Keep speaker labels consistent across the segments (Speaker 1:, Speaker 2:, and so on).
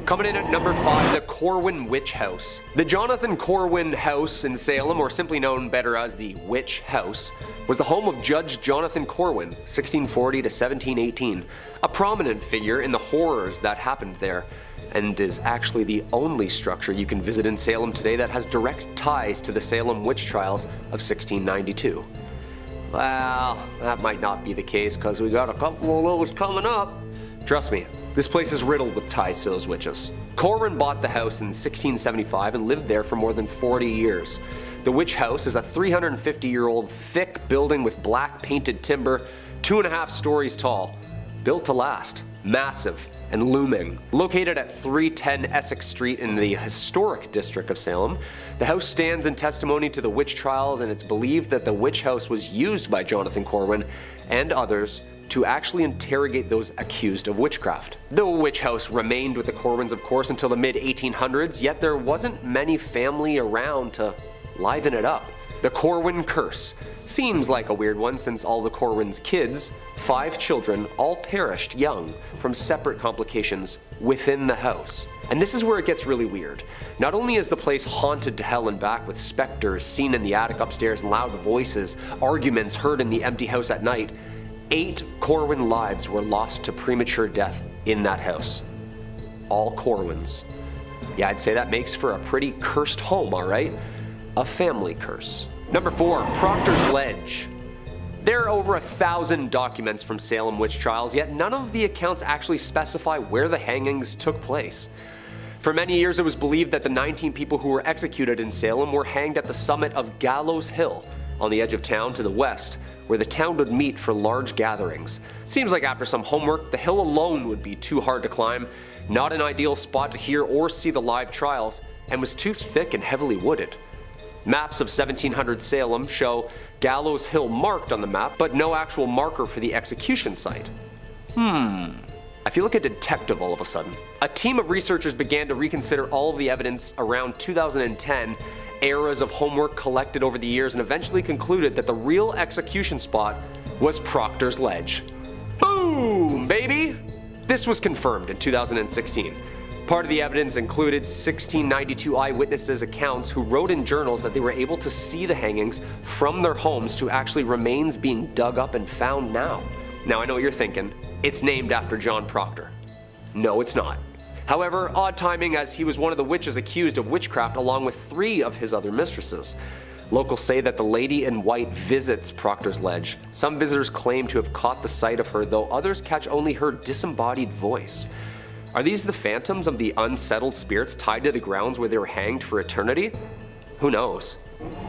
Speaker 1: Coming in at number 5, the Corwin Witch House. The Jonathan Corwin House in Salem, or simply known better as the Witch House, was the home of Judge Jonathan Corwin, 1640 to 1718, a prominent figure in the horrors that happened there, and is actually the only structure you can visit in Salem today that has direct ties to the Salem witch trials of 1692. Well, that might not be the case because we got a couple of those coming up. Trust me, this place is riddled with ties to those witches. Corwin bought the house in 1675 and lived there for more than 40 years. The witch house is a 350-year-old thick building with black painted timber, 2.5 stories tall, built to last, massive and looming. Located at 310 Essex Street in the historic district of Salem, the house stands in testimony to the witch trials, and it's believed that the witch house was used by Jonathan Corwin and others to actually interrogate those accused of witchcraft. The witch house remained with the Corwins, of course, until the mid-1800s, yet there wasn't many family around to liven it up. The Corwin curse seems like a weird one since all the Corwin's kids, 5 children, all perished young from separate complications within the house. And this is where it gets really weird. Not only is the place haunted to hell and back with specters seen in the attic upstairs and loud voices, arguments heard in the empty house at night, 8 Corwin lives were lost to premature death in that house. All Corwins. Yeah, I'd say that makes for a pretty cursed home, alright? A family curse. Number 4, Proctors Ledge. There are over 1,000 documents from Salem witch trials, yet none of the accounts actually specify where the hangings took place. For many years it was believed that the 19 people who were executed in Salem were hanged at the summit of Gallows Hill, on the edge of town to the west, where the town would meet for large gatherings. Seems like after some homework, the hill alone would be too hard to climb, not an ideal spot to hear or see the live trials, and was too thick and heavily wooded. Maps of 1700 Salem show Gallows Hill marked on the map, but no actual marker for the execution site. I feel like a detective all of a sudden. A team of researchers began to reconsider all of the evidence around 2010, eras of homework collected over the years, and eventually concluded that the real execution spot was Proctors Ledge. Boom, baby! This was confirmed in 2016. Part of the evidence included 1692 eyewitnesses' accounts who wrote in journals that they were able to see the hangings from their homes to actually remains being dug up and found now. Now I know what you're thinking, it's named after John Proctor. No, it's not. However, odd timing as he was one of the witches accused of witchcraft along with 3 of his other mistresses. Locals say that the lady in white visits Proctor's Ledge. Some visitors claim to have caught the sight of her, though others catch only her disembodied voice. Are these the phantoms of the unsettled spirits tied to the grounds where they were hanged for eternity? Who knows?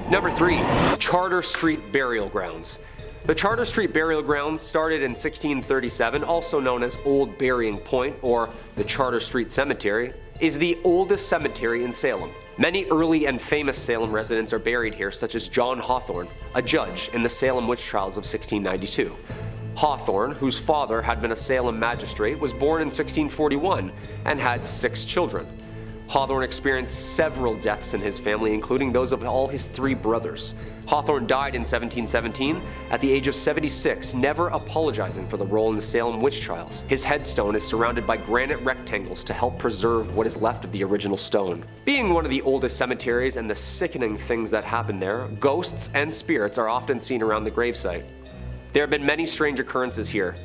Speaker 1: Number 3, Charter Street Burial Grounds. The Charter Street Burial Grounds started in 1637, also known as Old Burying Point or the Charter Street Cemetery, is the oldest cemetery in Salem. Many early and famous Salem residents are buried here, such as John Hawthorne, a judge in the Salem witch trials of 1692. Hawthorne, whose father had been a Salem magistrate, was born in 1641 and had 6 children. Hawthorne experienced several deaths in his family, including those of all his 3 brothers. Hawthorne died in 1717 at the age of 76, never apologizing for the role in the Salem witch trials. His headstone is surrounded by granite rectangles to help preserve what is left of the original stone. Being one of the oldest cemeteries and the sickening things that happen there, ghosts and spirits are often seen around the gravesite. There have been many strange occurrences here.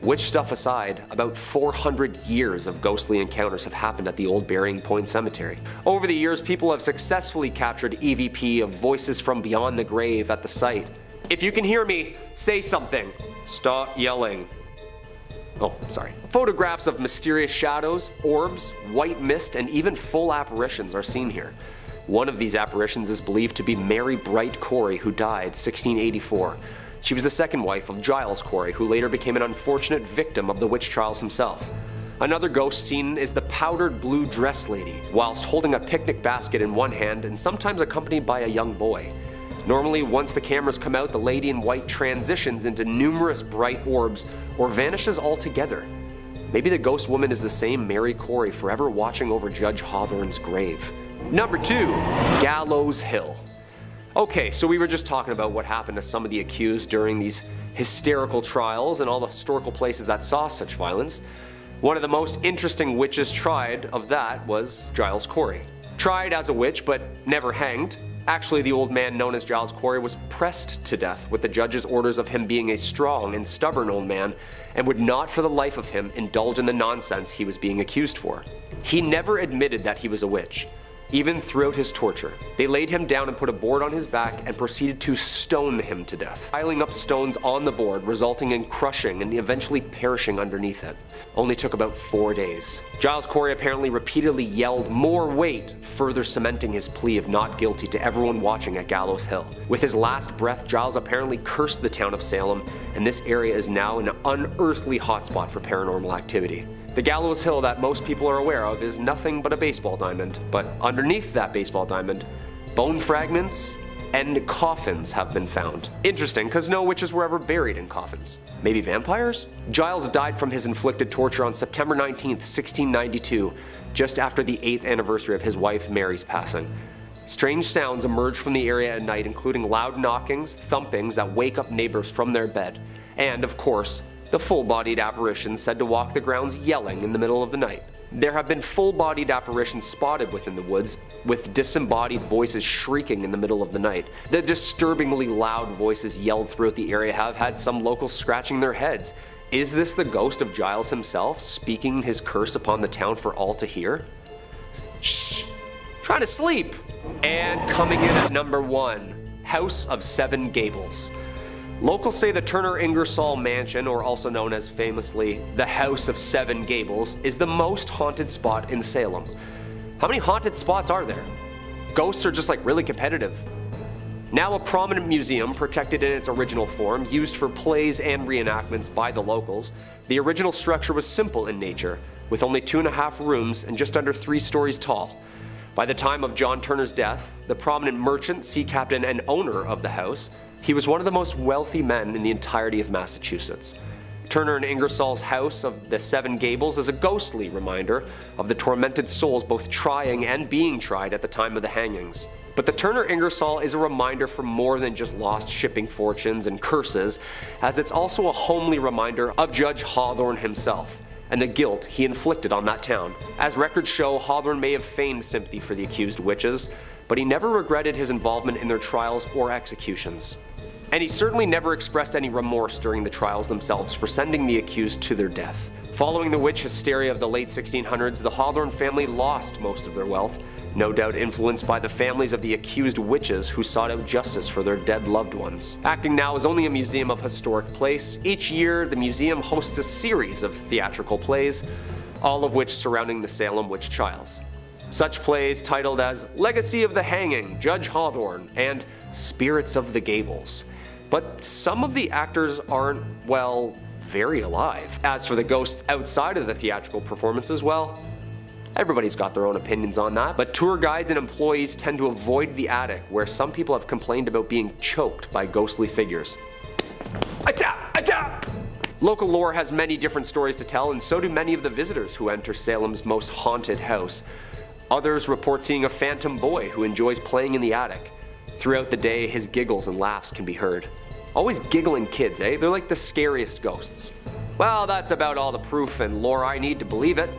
Speaker 1: Witch stuff aside, about 400 years of ghostly encounters have happened at the Old Burying Point Cemetery. Over the years, people have successfully captured EVP of voices from beyond the grave at the site. If you can hear me, say something. Stop yelling. Oh, sorry. Photographs of mysterious shadows, orbs, white mist, and even full apparitions are seen here. One of these apparitions is believed to be Mary Bright Corey, who died 1684. She was the second wife of Giles Corey, who later became an unfortunate victim of the witch trials himself. Another ghost seen is the powdered blue dress lady, whilst holding a picnic basket in one hand and sometimes accompanied by a young boy. Normally, once the cameras come out, the lady in white transitions into numerous bright orbs or vanishes altogether. Maybe the ghost woman is the same Mary Corey forever watching over Judge Hawthorne's grave. Number 2, Gallows Hill. Okay, so we were just talking about what happened to some of the accused during these hysterical trials and all the historical places that saw such violence. One of the most interesting witches tried of that was Giles Corey. Tried as a witch but never hanged. Actually, the old man known as Giles Corey was pressed to death with the judge's orders of him being a strong and stubborn old man and would not for the life of him indulge in the nonsense he was being accused for. He never admitted that he was a witch, even throughout his torture. They laid him down and put a board on his back and proceeded to stone him to death, piling up stones on the board, resulting in crushing and eventually perishing underneath it. Only took about 4 days. Giles Corey apparently repeatedly yelled more weight, further cementing his plea of not guilty to everyone watching at Gallows Hill. With his last breath, Giles apparently cursed the town of Salem, and this area is now an unearthly hotspot for paranormal activity. The Gallows Hill that most people are aware of is nothing but a baseball diamond, but underneath that baseball diamond, bone fragments and coffins have been found. Interesting, because no witches were ever buried in coffins. Maybe vampires? Giles died from his inflicted torture on September 19th, 1692, just after the 8th anniversary of his wife Mary's passing. Strange sounds emerge from the area at night, including loud knockings, thumpings that wake up neighbors from their bed, and, of course, the full-bodied apparitions said to walk the grounds yelling in the middle of the night. There have been full-bodied apparitions spotted within the woods, with disembodied voices shrieking in the middle of the night. The disturbingly loud voices yelled throughout the area have had some locals scratching their heads. Is this the ghost of Giles himself, speaking his curse upon the town for all to hear? Shh! Trying to sleep! And coming in at number 1, House of Seven Gables. Locals say the Turner Ingersoll Mansion, or also known as famously the House of Seven Gables, is the most haunted spot in Salem. How many haunted spots are there? Ghosts are just like really competitive. Now a prominent museum, protected in its original form, used for plays and reenactments by the locals, the original structure was simple in nature, with only 2.5 rooms and just under 3 stories tall. By the time of John Turner's death, the prominent merchant, sea captain, and owner of the house, he was one of the most wealthy men in the entirety of Massachusetts. Turner and Ingersoll's House of the Seven Gables is a ghostly reminder of the tormented souls both trying and being tried at the time of the hangings. But the Turner Ingersoll is a reminder for more than just lost shipping fortunes and curses, as it's also a homely reminder of Judge Hawthorne himself and the guilt he inflicted on that town. As records show, Hawthorne may have feigned sympathy for the accused witches, but he never regretted his involvement in their trials or executions. And he certainly never expressed any remorse during the trials themselves for sending the accused to their death. Following the witch hysteria of the late 1600s, the Hawthorne family lost most of their wealth, no doubt influenced by the families of the accused witches who sought out justice for their dead loved ones. Acting now is only a museum of historic place. Each year, the museum hosts a series of theatrical plays, all of which surrounding the Salem witch trials. Such plays titled as Legacy of the Hanging, Judge Hawthorne, and Spirits of the Gables. But some of the actors aren't, well, very alive. As for the ghosts outside of the theatrical performances, well, everybody's got their own opinions on that. But tour guides and employees tend to avoid the attic, where some people have complained about being choked by ghostly figures. Local lore has many different stories to tell, and so do many of the visitors who enter Salem's most haunted house. Others report seeing a phantom boy who enjoys playing in the attic. Throughout the day, his giggles and laughs can be heard. Always giggling kids, eh? They're like the scariest ghosts. Well, that's about all the proof and lore I need to believe it.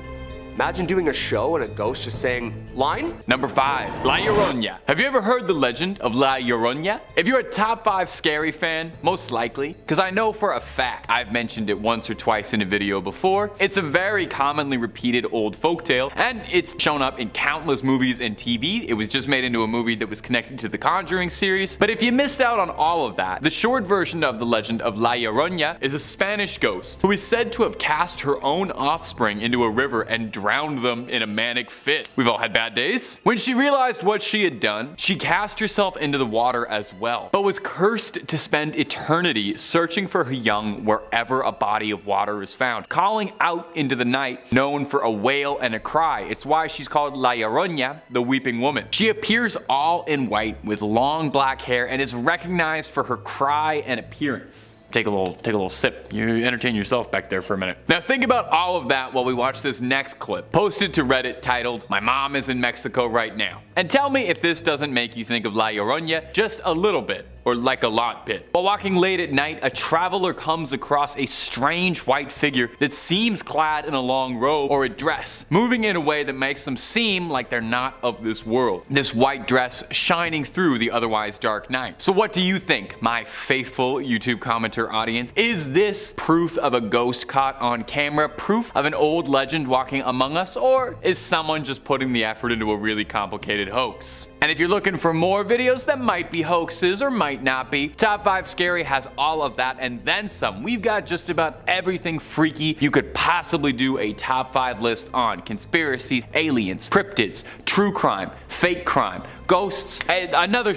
Speaker 1: Imagine doing a show and a ghost just saying, line?
Speaker 2: Number 5, La Llorona. Have you ever heard the legend of La Llorona? If you're a top 5 scary fan, most likely, because I know for a fact I've mentioned it once or twice in a video before. It's a very commonly repeated old folktale, and it's shown up in countless movies and TV. It was just made into a movie that was connected to the Conjuring series. But if you missed out on all of that, the short version of the legend of La Llorona is a Spanish ghost who is said to have cast her own offspring into a river and drowned them in a manic fit. We've all had bad days. When she realized what she had done, she cast herself into the water as well, but was cursed to spend eternity searching for her young wherever a body of water is found, calling out into the night, known for a wail and a cry. It's why she's called La Llorona, the weeping woman. She appears all in white with long black hair and is recognized for her cry and appearance. Take a little sip. You entertain yourself back there for a minute. Now think about all of that while we watch this next clip, posted to Reddit titled, "My mom is in Mexico right now." And tell me if this doesn't make you think of La Llorona just a little bit. or like a lot pit. While walking late at night, a traveler comes across a strange white figure that seems clad in a long robe or a dress, moving in a way that makes them seem like they're not of this world. This white dress shining through the otherwise dark night. So what do you think, my faithful YouTube commenter audience? Is this proof of a ghost caught on camera, proof of an old legend walking among us, or is someone just putting the effort into a really complicated hoax? And if you're looking for more videos that might be hoaxes or might not be, Top 5 Scary has all of that and then some. We've got just about everything freaky you could possibly do a top 5 list on. Conspiracies, aliens, cryptids, true crime, fake crime, ghosts, another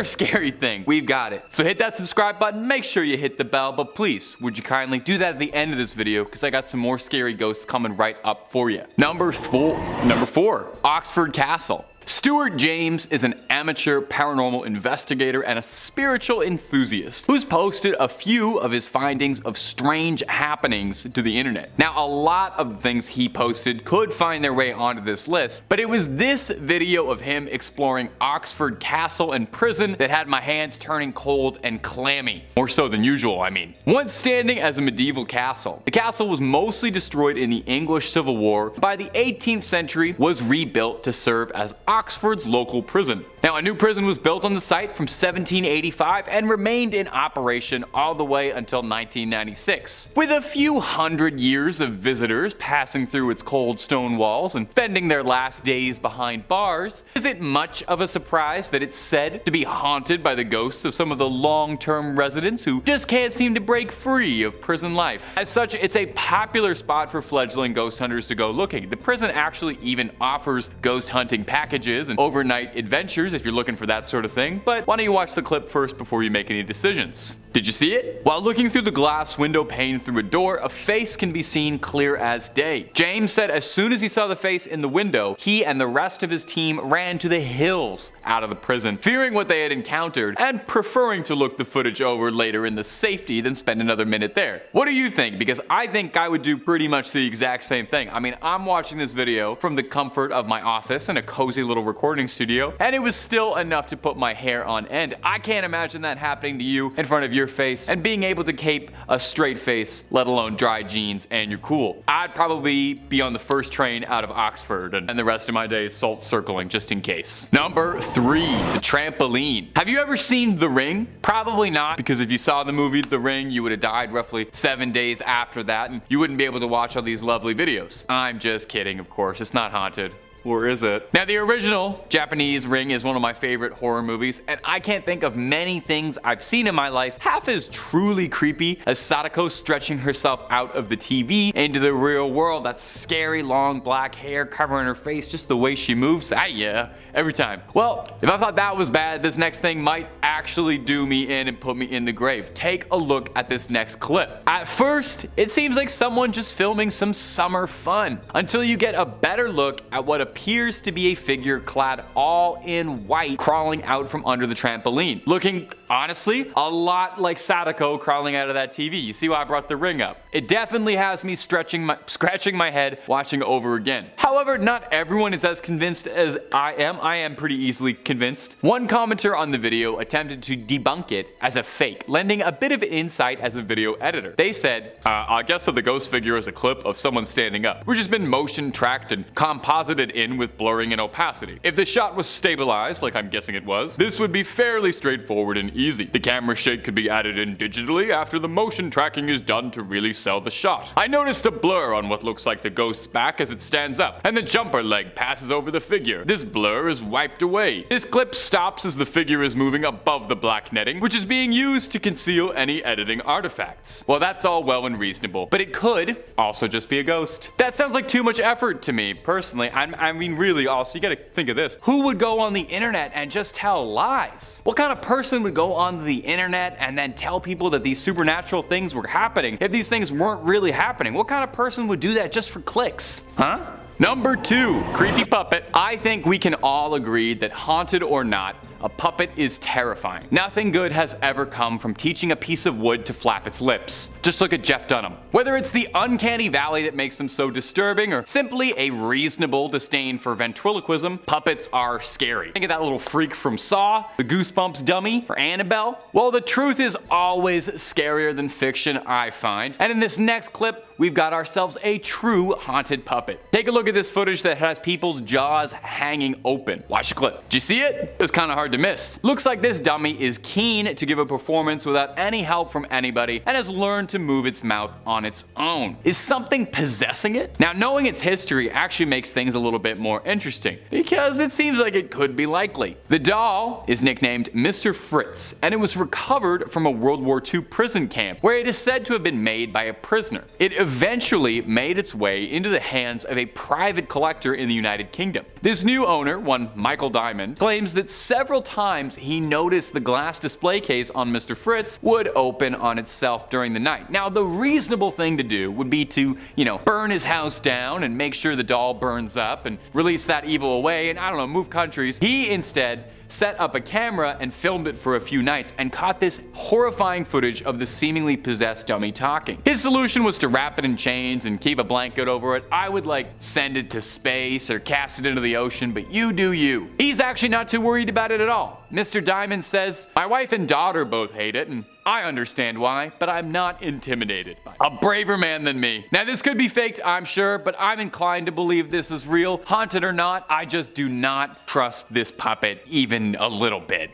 Speaker 2: scary thing. We've got it. So hit that subscribe button, make sure you hit the bell, but please, would you kindly do that at the end of this video, because I got some more scary ghosts coming right up for you. Number 4, Oxford Castle. Stuart James is an amateur paranormal investigator and a spiritual enthusiast who's posted a few of his findings of strange happenings to the internet. Now, a lot of the things he posted could find their way onto this list, but it was this video of him exploring Oxford Castle and prison that had my hands turning cold and clammy. More so than usual, I mean. Once standing as a medieval castle, the castle was mostly destroyed in the English Civil War. By the 18th century, was rebuilt to serve as Oxford's local prison. Now, a new prison was built on the site from 1785 and remained in operation all the way until 1996. With a few hundred years of visitors passing through its cold stone walls and spending their last days behind bars, is it much of a surprise that it's said to be haunted by the ghosts of some of the long-term residents who just can't seem to break free of prison life? As such, it's a popular spot for fledgling ghost hunters to go looking. The prison actually even offers ghost hunting packages and overnight adventures if you're looking for that sort of thing, but why don't you watch the clip first before you make any decisions? Did you see it? While looking through the glass window pane through a door, a face can be seen clear as day. James said as soon as he saw the face in the window, he and the rest of his team ran to the hills out of the prison, fearing what they had encountered and preferring to look the footage over later in the safety than spend another minute there. What do you think? Because I think I would do pretty much the exact same thing. I mean, I'm watching this video from the comfort of my office in a cozy little recording studio, and it was still enough to put my hair on end. I can't imagine that happening to you in front of your face and being able to keep a straight face, let alone dry jeans, and you're cool. I'd probably be on the first train out of Oxford and the rest of my days salt circling just in case. Number 3, the trampoline. Have you ever seen The Ring? Probably not, because if you saw the movie The Ring, you would have died roughly 7 days after that, and you wouldn't be able to watch all these lovely videos. I'm just kidding, of course. It's not haunted. Or is it? Now, the original Japanese Ring is one of my favorite horror movies, and I can't think of many things I've seen in my life half as truly creepy as Sadako stretching herself out of the TV into the real world. That scary long black hair covering her face, just the way she moves. Yeah, every time. Well, if I thought that was bad, this next thing might actually do me in and put me in the grave. Take a look at this next clip. At first, it seems like someone just filming some summer fun, until you get a better look at what appears to be a figure clad all in white crawling out from under the trampoline. Looking, honestly, a lot like Sadako crawling out of that TV. You see why I brought The Ring up? It definitely has me scratching my head watching over again. However, not everyone is as convinced as I am. I am pretty easily convinced. One commenter on the video attempted to debunk it as a fake, lending a bit of insight as a video editor. They said, I guess that the ghost figure is a clip of someone standing up, which has been motion tracked and composited in with blurring and opacity. If the shot was stabilized, like I'm guessing it was, this would be fairly straightforward and easy. The camera shake could be added in digitally after the motion tracking is done to really sell the shot. I noticed a blur on what looks like the ghost's back as it stands up, and the jumper leg passes over the figure. This blur is wiped away. This clip stops as the figure is moving above the black netting, which is being used to conceal any editing artifacts. Well, that's all well and reasonable, but it could also just be a ghost. That sounds like too much effort to me, personally. I mean, really, also, you gotta think of this. Who would go on the internet and just tell lies? What kind of person would go on the internet and then tell people that these supernatural things were happening if these things weren't really happening? What kind of person would do that just for clicks? Huh? Number 2, creepy puppet. I think we can all agree that haunted or not, a puppet is terrifying. Nothing good has ever come from teaching a piece of wood to flap its lips. Just look at Jeff Dunham. Whether it's the uncanny valley that makes them so disturbing or simply a reasonable disdain for ventriloquism, puppets are scary. Think of that little freak from Saw, the Goosebumps dummy, or Annabelle. Well, the truth is always scarier than fiction, I find. And in this next clip, we've got ourselves a true haunted puppet. Take a look at this footage that has people's jaws hanging open. Watch the clip. Did you see it? It was kind of hard to miss. Looks like this dummy is keen to give a performance without any help from anybody and has learned to move its mouth on its own. Is something possessing it? Now, knowing its history actually makes things a little bit more interesting because it seems like it could be likely. The doll is nicknamed Mr. Fritz, and it was recovered from a World War II prison camp where it is said to have been made by a prisoner. It eventually made its way into the hands of a private collector in the United Kingdom. This new owner, one Michael Diamond, claims that several times he noticed the glass display case on Mr. Fritz would open on itself during the night. Now, the reasonable thing to do would be to, burn his house down and make sure the doll burns up and release that evil away and, move countries. He instead set up a camera and filmed it for a few nights and caught this horrifying footage of the seemingly possessed dummy talking. His solution was to wrap it in chains and keep a blanket over it. I would send it to space or cast it into the ocean, but you do you. He's actually not too worried about it at all. Mr. Diamond says, "My wife and daughter both hate it, and I understand why, but I'm not intimidated by it. A braver man than me." Now, this could be faked, I'm sure, but I'm inclined to believe this is real. Haunted or not, I just do not trust this puppet even a little bit,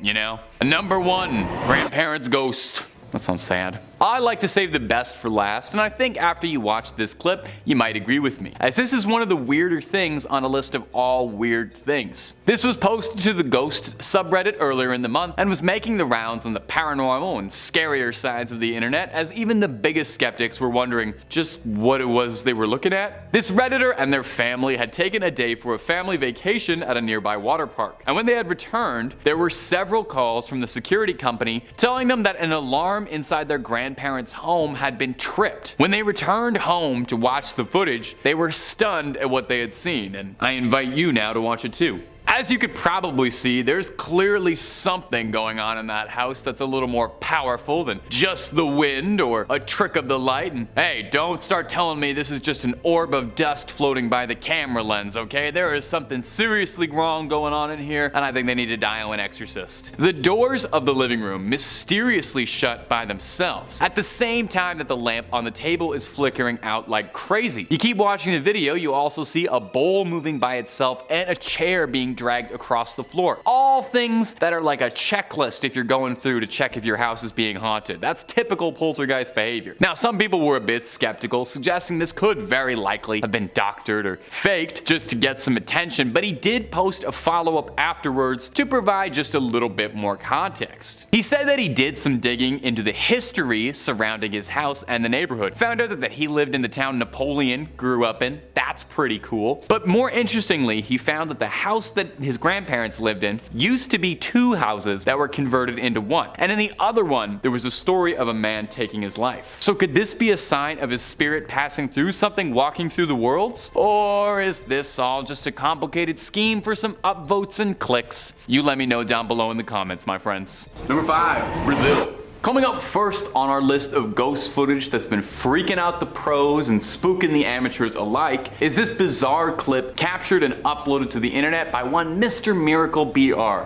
Speaker 2: Number 1, grandparents' ghost. That sounds sad. I like to save the best for last, and I think after you watch this clip, you might agree with me, as this is one of the weirder things on a list of all weird things. This was posted to the Ghost subreddit earlier in the month and was making the rounds on the paranormal and scarier sides of the internet, as even the biggest skeptics were wondering just what it was they were looking at. This redditor and their family had taken a day for a family vacation at a nearby water park, and when they had returned, there were several calls from the security company telling them that an alarm inside their grandparents' home had been tripped. When they returned home to watch the footage, they were stunned at what they had seen, and I invite you now to watch it too. As you could probably see, there's clearly something going on in that house that's a little more powerful than just the wind or a trick of the light. And hey, don't start telling me this is just an orb of dust floating by the camera lens, okay? There is something seriously wrong going on in here, and I think they need to dial an exorcist. The doors of the living room mysteriously shut by themselves, at the same time that the lamp on the table is flickering out like crazy. You keep watching the video, you also see a bowl moving by itself and a chair being dragged across the floor. All things that are like a checklist if you're going through to check if your house is being haunted. That's typical poltergeist behavior. Now, some people were a bit skeptical, suggesting this could very likely have been doctored or faked just to get some attention, but he did post a follow-up afterwards to provide just a little bit more context. He said that he did some digging into the history surrounding his house and the neighborhood. Found out that he lived in the town Napoleon grew up in. That's pretty cool. But more interestingly, he found that the house that his grandparents lived in used to be 2 houses that were converted into one, and in the other one there was a story of a man taking his life. So could this be a sign of his spirit passing through something walking through the worlds? Or is this all just a complicated scheme for some upvotes and clicks? You let me know down below in the comments, my friends. Number 5, Brazil. Coming up first on our list of ghost footage that's been freaking out the pros and spooking the amateurs alike is this bizarre clip captured and uploaded to the internet by one Mr. Miracle BR.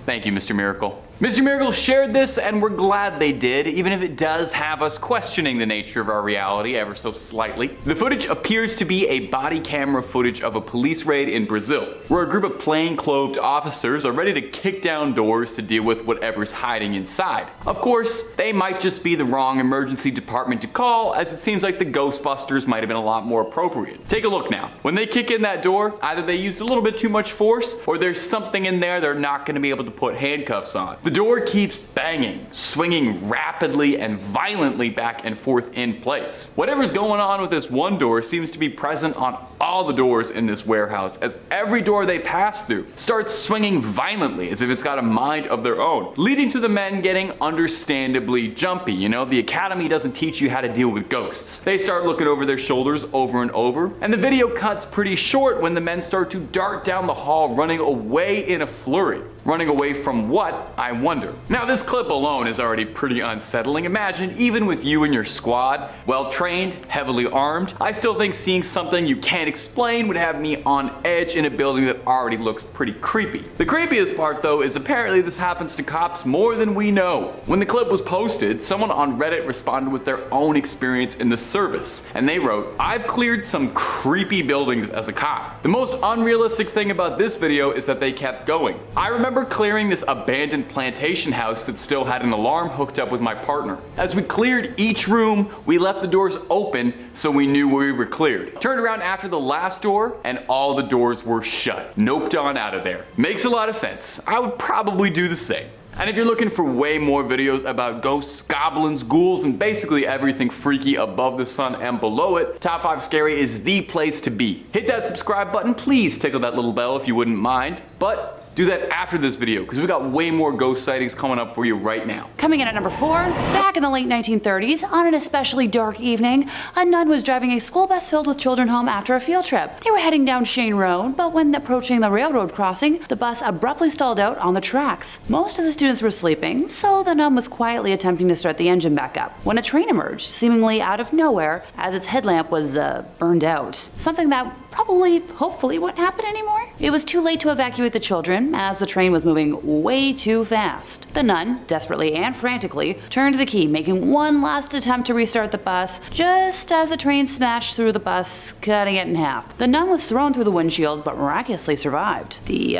Speaker 2: Thank you, Mr. Miracle. Mr. Miracle shared this, and we're glad they did, even if it does have us questioning the nature of our reality ever so slightly. The footage appears to be a body camera footage of a police raid in Brazil, where a group of plainclothed officers are ready to kick down doors to deal with whatever's hiding inside. Of course, they might just be the wrong emergency department to call, as it seems like the Ghostbusters might have been a lot more appropriate. Take a look now. When they kick in that door, either they used a little bit too much force, or there's something in there they're not going to be able to put handcuffs on. The door keeps banging, swinging rapidly and violently back and forth in place. Whatever's going on with this one door seems to be present on all the doors in this warehouse, as every door they pass through starts swinging violently as if it's got a mind of their own, leading to the men getting understandably jumpy. The academy doesn't teach you how to deal with ghosts. They start looking over their shoulders over and over, and the video cuts pretty short when the men start to dart down the hall, running away in a flurry. Running away from what, I wonder? Now this clip alone is already pretty unsettling. Imagine even with you and your squad, well trained, heavily armed, I still think seeing something you can't explain would have me on edge in a building that already looks pretty creepy. The creepiest part though is apparently this happens to cops more than we know. When the clip was posted, someone on Reddit responded with their own experience in the service, and they wrote, "I've cleared some creepy buildings as a cop. The most unrealistic thing about this video is that they kept going. I remember clearing this abandoned plantation house that still had an alarm hooked up with my partner. As we cleared each room, we left the doors open so we knew we were cleared. Turned around after the last door and all the doors were shut. Noped on out of there. Makes a lot of sense. I would probably do the same." And if you're looking for way more videos about ghosts, goblins, ghouls, and basically everything freaky above the sun and below it, Top 5 Scary is the place to be. Hit that subscribe button, please tickle that little bell if you wouldn't mind, but do that after this video because we got way more ghost sightings coming up for you right now.
Speaker 3: Coming in at number 4, back in the late 1930s, on an especially dark evening, a nun was driving a school bus filled with children home after a field trip. They were heading down Shane Road, but when approaching the railroad crossing, the bus abruptly stalled out on the tracks. Most of the students were sleeping, so the nun was quietly attempting to start the engine back up when a train emerged, seemingly out of nowhere, as its headlamp was burned out. Something that hopefully wouldn't happen anymore. It was too late to evacuate the children as the train was moving way too fast. The nun, desperately and frantically, turned the key, making one last attempt to restart the bus just as the train smashed through the bus, cutting it in half. The nun was thrown through the windshield but miraculously survived. The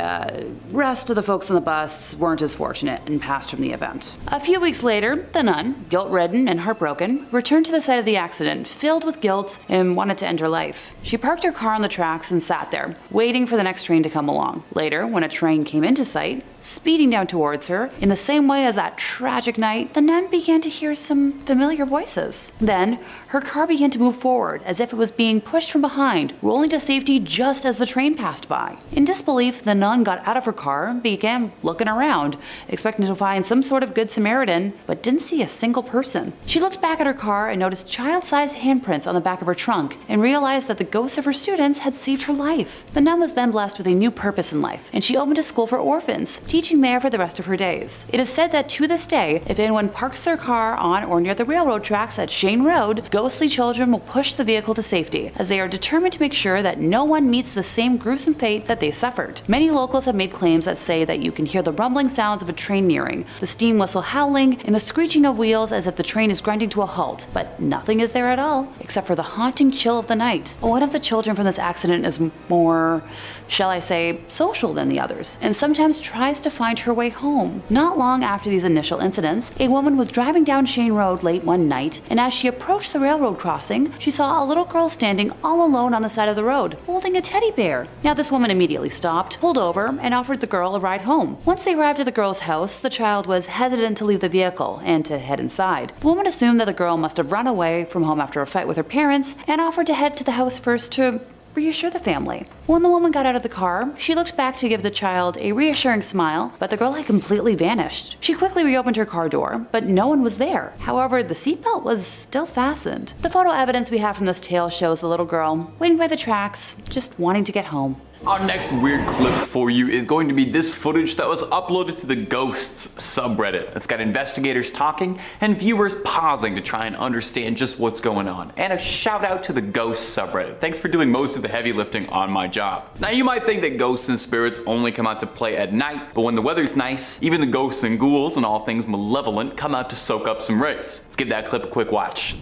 Speaker 3: rest of the folks on the bus weren't as fortunate and passed from the event. A few weeks later, the nun, guilt-ridden and heartbroken, returned to the site of the accident, filled with guilt and wanted to end her life. She parked her car on the tracks and sat there, waiting for the next train to come along. Later, when a train came into sight, speeding down towards her, in the same way as that tragic night, the nun began to hear some familiar voices. Then, her car began to move forward as if it was being pushed from behind, rolling to safety just as the train passed by. In disbelief, the nun got out of her car and began looking around, expecting to find some sort of good Samaritan, but didn't see a single person. She looked back at her car and noticed child-sized handprints on the back of her trunk and realized that the ghosts of her students had saved her life. The nun was then blessed with a new purpose in life, and she opened a school for orphans, teaching there for the rest of her days. It is said that to this day, if anyone parks their car on or near the railroad tracks at Shane Road, ghostly children will push the vehicle to safety, as they are determined to make sure that no one meets the same gruesome fate that they suffered. Many locals have made claims that say that you can hear the rumbling sounds of a train nearing, the steam whistle howling, and the screeching of wheels as if the train is grinding to a halt, but nothing is there at all, except for the haunting chill of the night. One of the children from this accident is more, shall I say, social than the others, and sometimes tries to find her way home. Not long after these initial incidents, a woman was driving down Shane Road late one night, and as she approached the railroad crossing, she saw a little girl standing all alone on the side of the road, holding a teddy bear. Now this woman immediately stopped, pulled over, and offered the girl a ride home. Once they arrived at the girl's house, the child was hesitant to leave the vehicle and to head inside. The woman assumed that the girl must have run away from home after a fight with her parents and offered to head to the house first to reassure the family. When the woman got out of the car, she looked back to give the child a reassuring smile, but the girl had completely vanished. She quickly reopened her car door, but no one was there. However, the seatbelt was still fastened. The photo evidence we have from this tale shows the little girl waiting by the tracks, just wanting to get home.
Speaker 2: Our next weird clip for you is going to be this footage that was uploaded to the Ghosts subreddit. It's got investigators talking and viewers pausing to try and understand just what's going on. And a shout out to the Ghosts subreddit. Thanks for doing most of the heavy lifting on my job. Now you might think that ghosts and spirits only come out to play at night, but when the weather's nice, even the ghosts and ghouls and all things malevolent come out to soak up some rays. Let's give that clip a quick watch.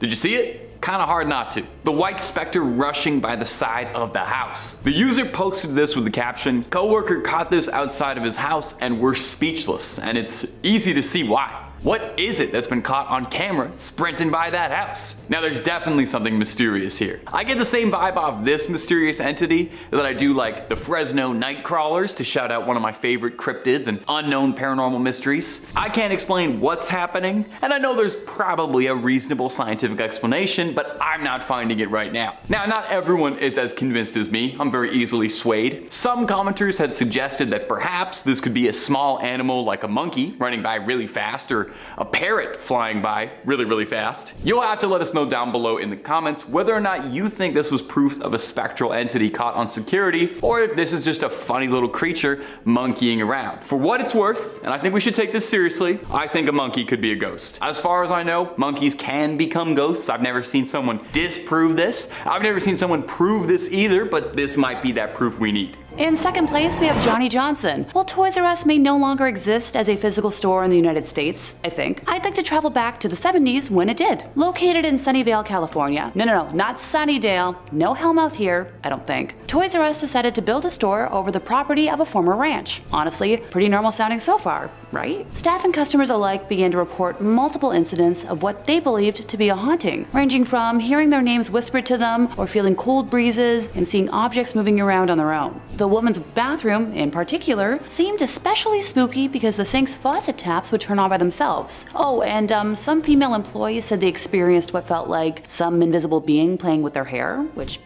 Speaker 2: Did you see it? Kinda hard not to. The white specter rushing by the side of the house. The user posted this with the caption, "Coworker caught this outside of his house and we're speechless," and it's easy to see why. What is it that's been caught on camera sprinting by that house? Now there's definitely something mysterious here. I get the same vibe off this mysterious entity that I do like the Fresno night crawlers, to shout out one of my favorite cryptids and unknown paranormal mysteries. I can't explain what's happening, and I know there's probably a reasonable scientific explanation, but I'm not finding it right now. Now not everyone is as convinced as me. I'm very easily swayed. Some commenters had suggested that perhaps this could be a small animal like a monkey running by really fast, or a parrot flying by really, really fast. You'll have to let us know down below in the comments whether or not you think this was proof of a spectral entity caught on security, or if this is just a funny little creature monkeying around. For what it's worth, and I think we should take this seriously, I think a monkey could be a ghost. As far as I know, monkeys can become ghosts. I've never seen someone disprove this. I've never seen someone prove this either, but this might be that proof we need.
Speaker 3: In second place, we have Johnny Johnson. While Toys R Us may no longer exist as a physical store in the United States, I think, I'd like to travel back to the 70s when it did. Located in Sunnyvale, California. No, not Sunnydale. No Hellmouth here, I don't think. Toys R Us decided to build a store over the property of a former ranch. Honestly, pretty normal sounding so far, right? Staff and customers alike began to report multiple incidents of what they believed to be a haunting, ranging from hearing their names whispered to them, or feeling cold breezes, and seeing objects moving around on their own. The woman's bathroom, in particular, seemed especially spooky because the sink's faucet taps would turn on by themselves. Oh, and some female employees said they experienced what felt like some invisible being playing with their hair, which...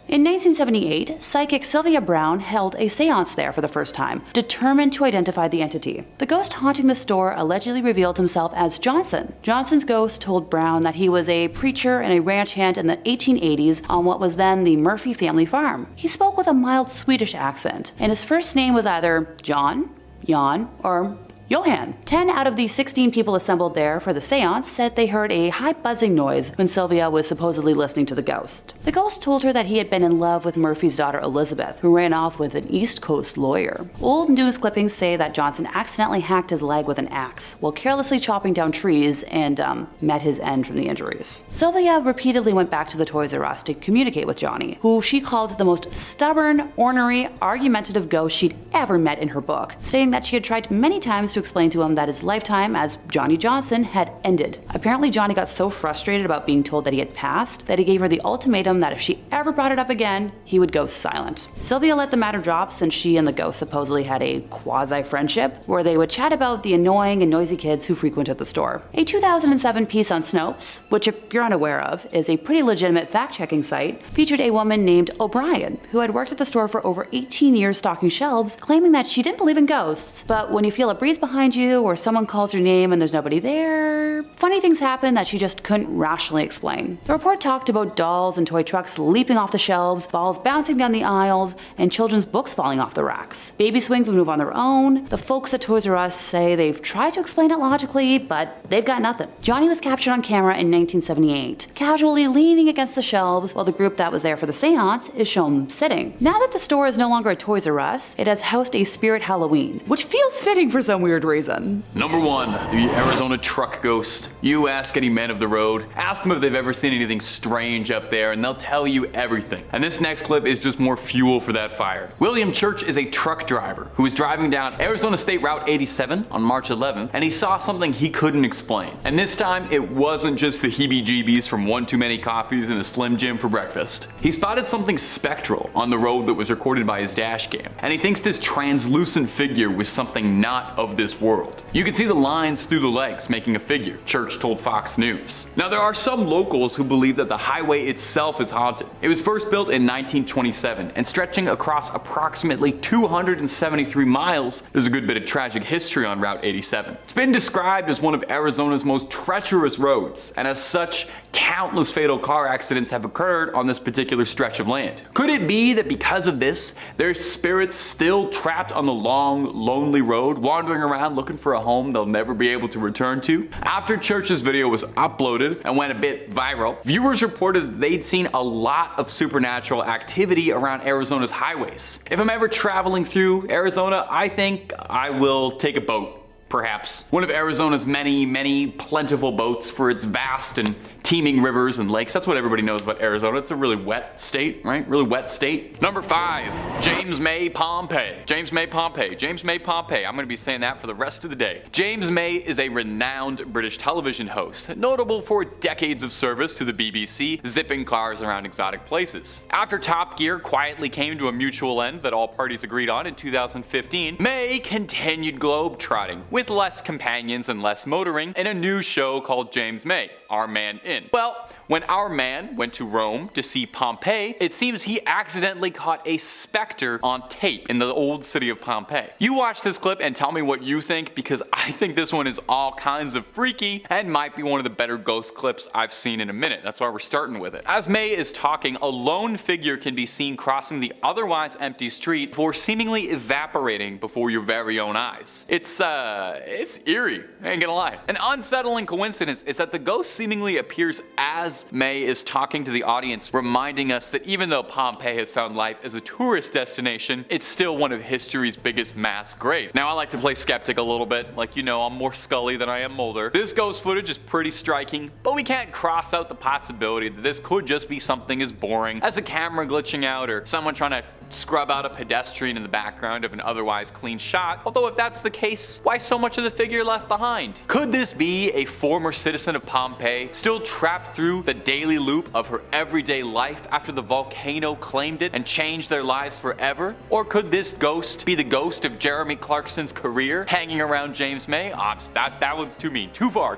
Speaker 3: In 1978, psychic Sylvia Brown held a seance there for the first time, determined to identify the entity. The ghost haunting the store allegedly revealed himself as Johnson. Johnson's ghost told Brown that he was a preacher and a ranch hand in the 1880s on what was then the Murphy family farm. He spoke with a mild Swedish accent, and his first name was either John, Jan, or Johan. 10 out of the 16 people assembled there for the seance said they heard a high buzzing noise when Sylvia was supposedly listening to the ghost. The ghost told her that he had been in love with Murphy's daughter Elizabeth, who ran off with an East Coast lawyer. Old news clippings say that Johnson accidentally hacked his leg with an axe while carelessly chopping down trees and met his end from the injuries. Sylvia repeatedly went back to the Toys R Us to communicate with Johnny, who she called the most stubborn, ornery, argumentative ghost she'd ever met in her book, stating that she had tried many times to explain to him that his lifetime as Johnny Johnson had ended. Apparently, Johnny got so frustrated about being told that he had passed that he gave her the ultimatum that if she ever brought it up again, he would go silent. Sylvia let the matter drop since she and the ghost supposedly had a quasi-friendship where they would chat about the annoying and noisy kids who frequented the store. A 2007 piece on Snopes, which if you're unaware of, is a pretty legitimate fact-checking site, featured a woman named O'Brien who had worked at the store for over 18 years stocking shelves, claiming that she didn't believe in ghosts, but when you feel a breeze behind you or someone calls your name and there's nobody there, funny things happen that she just couldn't rationally explain. The report talked about dolls and toy trucks leaping off the shelves, balls bouncing down the aisles, and children's books falling off the racks. Baby swings would move on their own. The folks at Toys R Us say they've tried to explain it logically, but they've got nothing. Johnny was captured on camera in 1978, casually leaning against the shelves while the group that was there for the seance is shown sitting. Now that the store is no longer a Toys R Us, it has housed a Spirit Halloween, which feels fitting for some weird reason.
Speaker 2: Number 1, the Arizona truck ghost. You ask any men of the road, ask them if they've ever seen anything strange up there, and they'll tell you everything. And this next clip is just more fuel for that fire. William Church is a truck driver who was driving down Arizona State Route 87 on March 11th, and he saw something he couldn't explain. And this time, it wasn't just the heebie-jeebies from one too many coffees and a Slim Jim for breakfast. He spotted something spectral on the road that was recorded by his dash cam, and he thinks this translucent figure was something not of this world. You can see the lines through the legs making a figure, Church told Fox News. Now there are some locals who believe that the highway itself is haunted. It was first built in 1927 and stretching across approximately 273 miles, there's a good bit of tragic history on Route 87. It's been described as one of Arizona's most treacherous roads, and as such, countless fatal car accidents have occurred on this particular stretch of land. Could it be that because of this, there's spirits still trapped on the long, lonely road, wandering around looking for a home they'll never be able to return to? After Church's video was uploaded and went a bit viral, viewers reported that they'd seen a lot of supernatural activity around Arizona's highways. If I'm ever traveling through Arizona, I think I will take a boat. Perhaps. One of Arizona's many plentiful boats for its vast and teeming rivers and lakes. That's what everybody knows about Arizona. It's a really wet state, right? Really wet state. Number 5, James May Pompei. James May Pompei. James May Pompei. I'm going to be saying that for the rest of the day. James May is a renowned British television host, notable for decades of service to the BBC, zipping cars around exotic places. After Top Gear quietly came to a mutual end that all parties agreed on in 2015, May continued globe-trotting, with less companions and less motoring, in a new show called James May, Our Man In. Well, When our man went to Rome to see Pompei, it seems he accidentally caught a specter on tape in the old city of Pompeii. You watch this clip and tell me what you think, because I think this one is all kinds of freaky and might be one of the better ghost clips I've seen in a minute. That's why we're starting with it. As May is talking, a lone figure can be seen crossing the otherwise empty street before seemingly evaporating before your very own eyes. It's eerie, I ain't gonna lie. An unsettling coincidence is that the ghost seemingly appears as May is talking to the audience, reminding us that even though Pompeii has found life as a tourist destination, it's still one of history's biggest mass graves. Now I like to play skeptic a little bit, like you know I'm more Scully than I am Mulder. This ghost footage is pretty striking, but we can't cross out the possibility that this could just be something as boring as a camera glitching out or someone trying to scrub out a pedestrian in the background of an otherwise clean shot. Although if that's the case, why so much of the figure left behind? Could this be a former citizen of Pompeii, still trapped through the daily loop of her everyday life after the volcano claimed it and changed their lives forever? Or could this ghost be the ghost of Jeremy Clarkson's career, hanging around James May? That one's too mean, too far.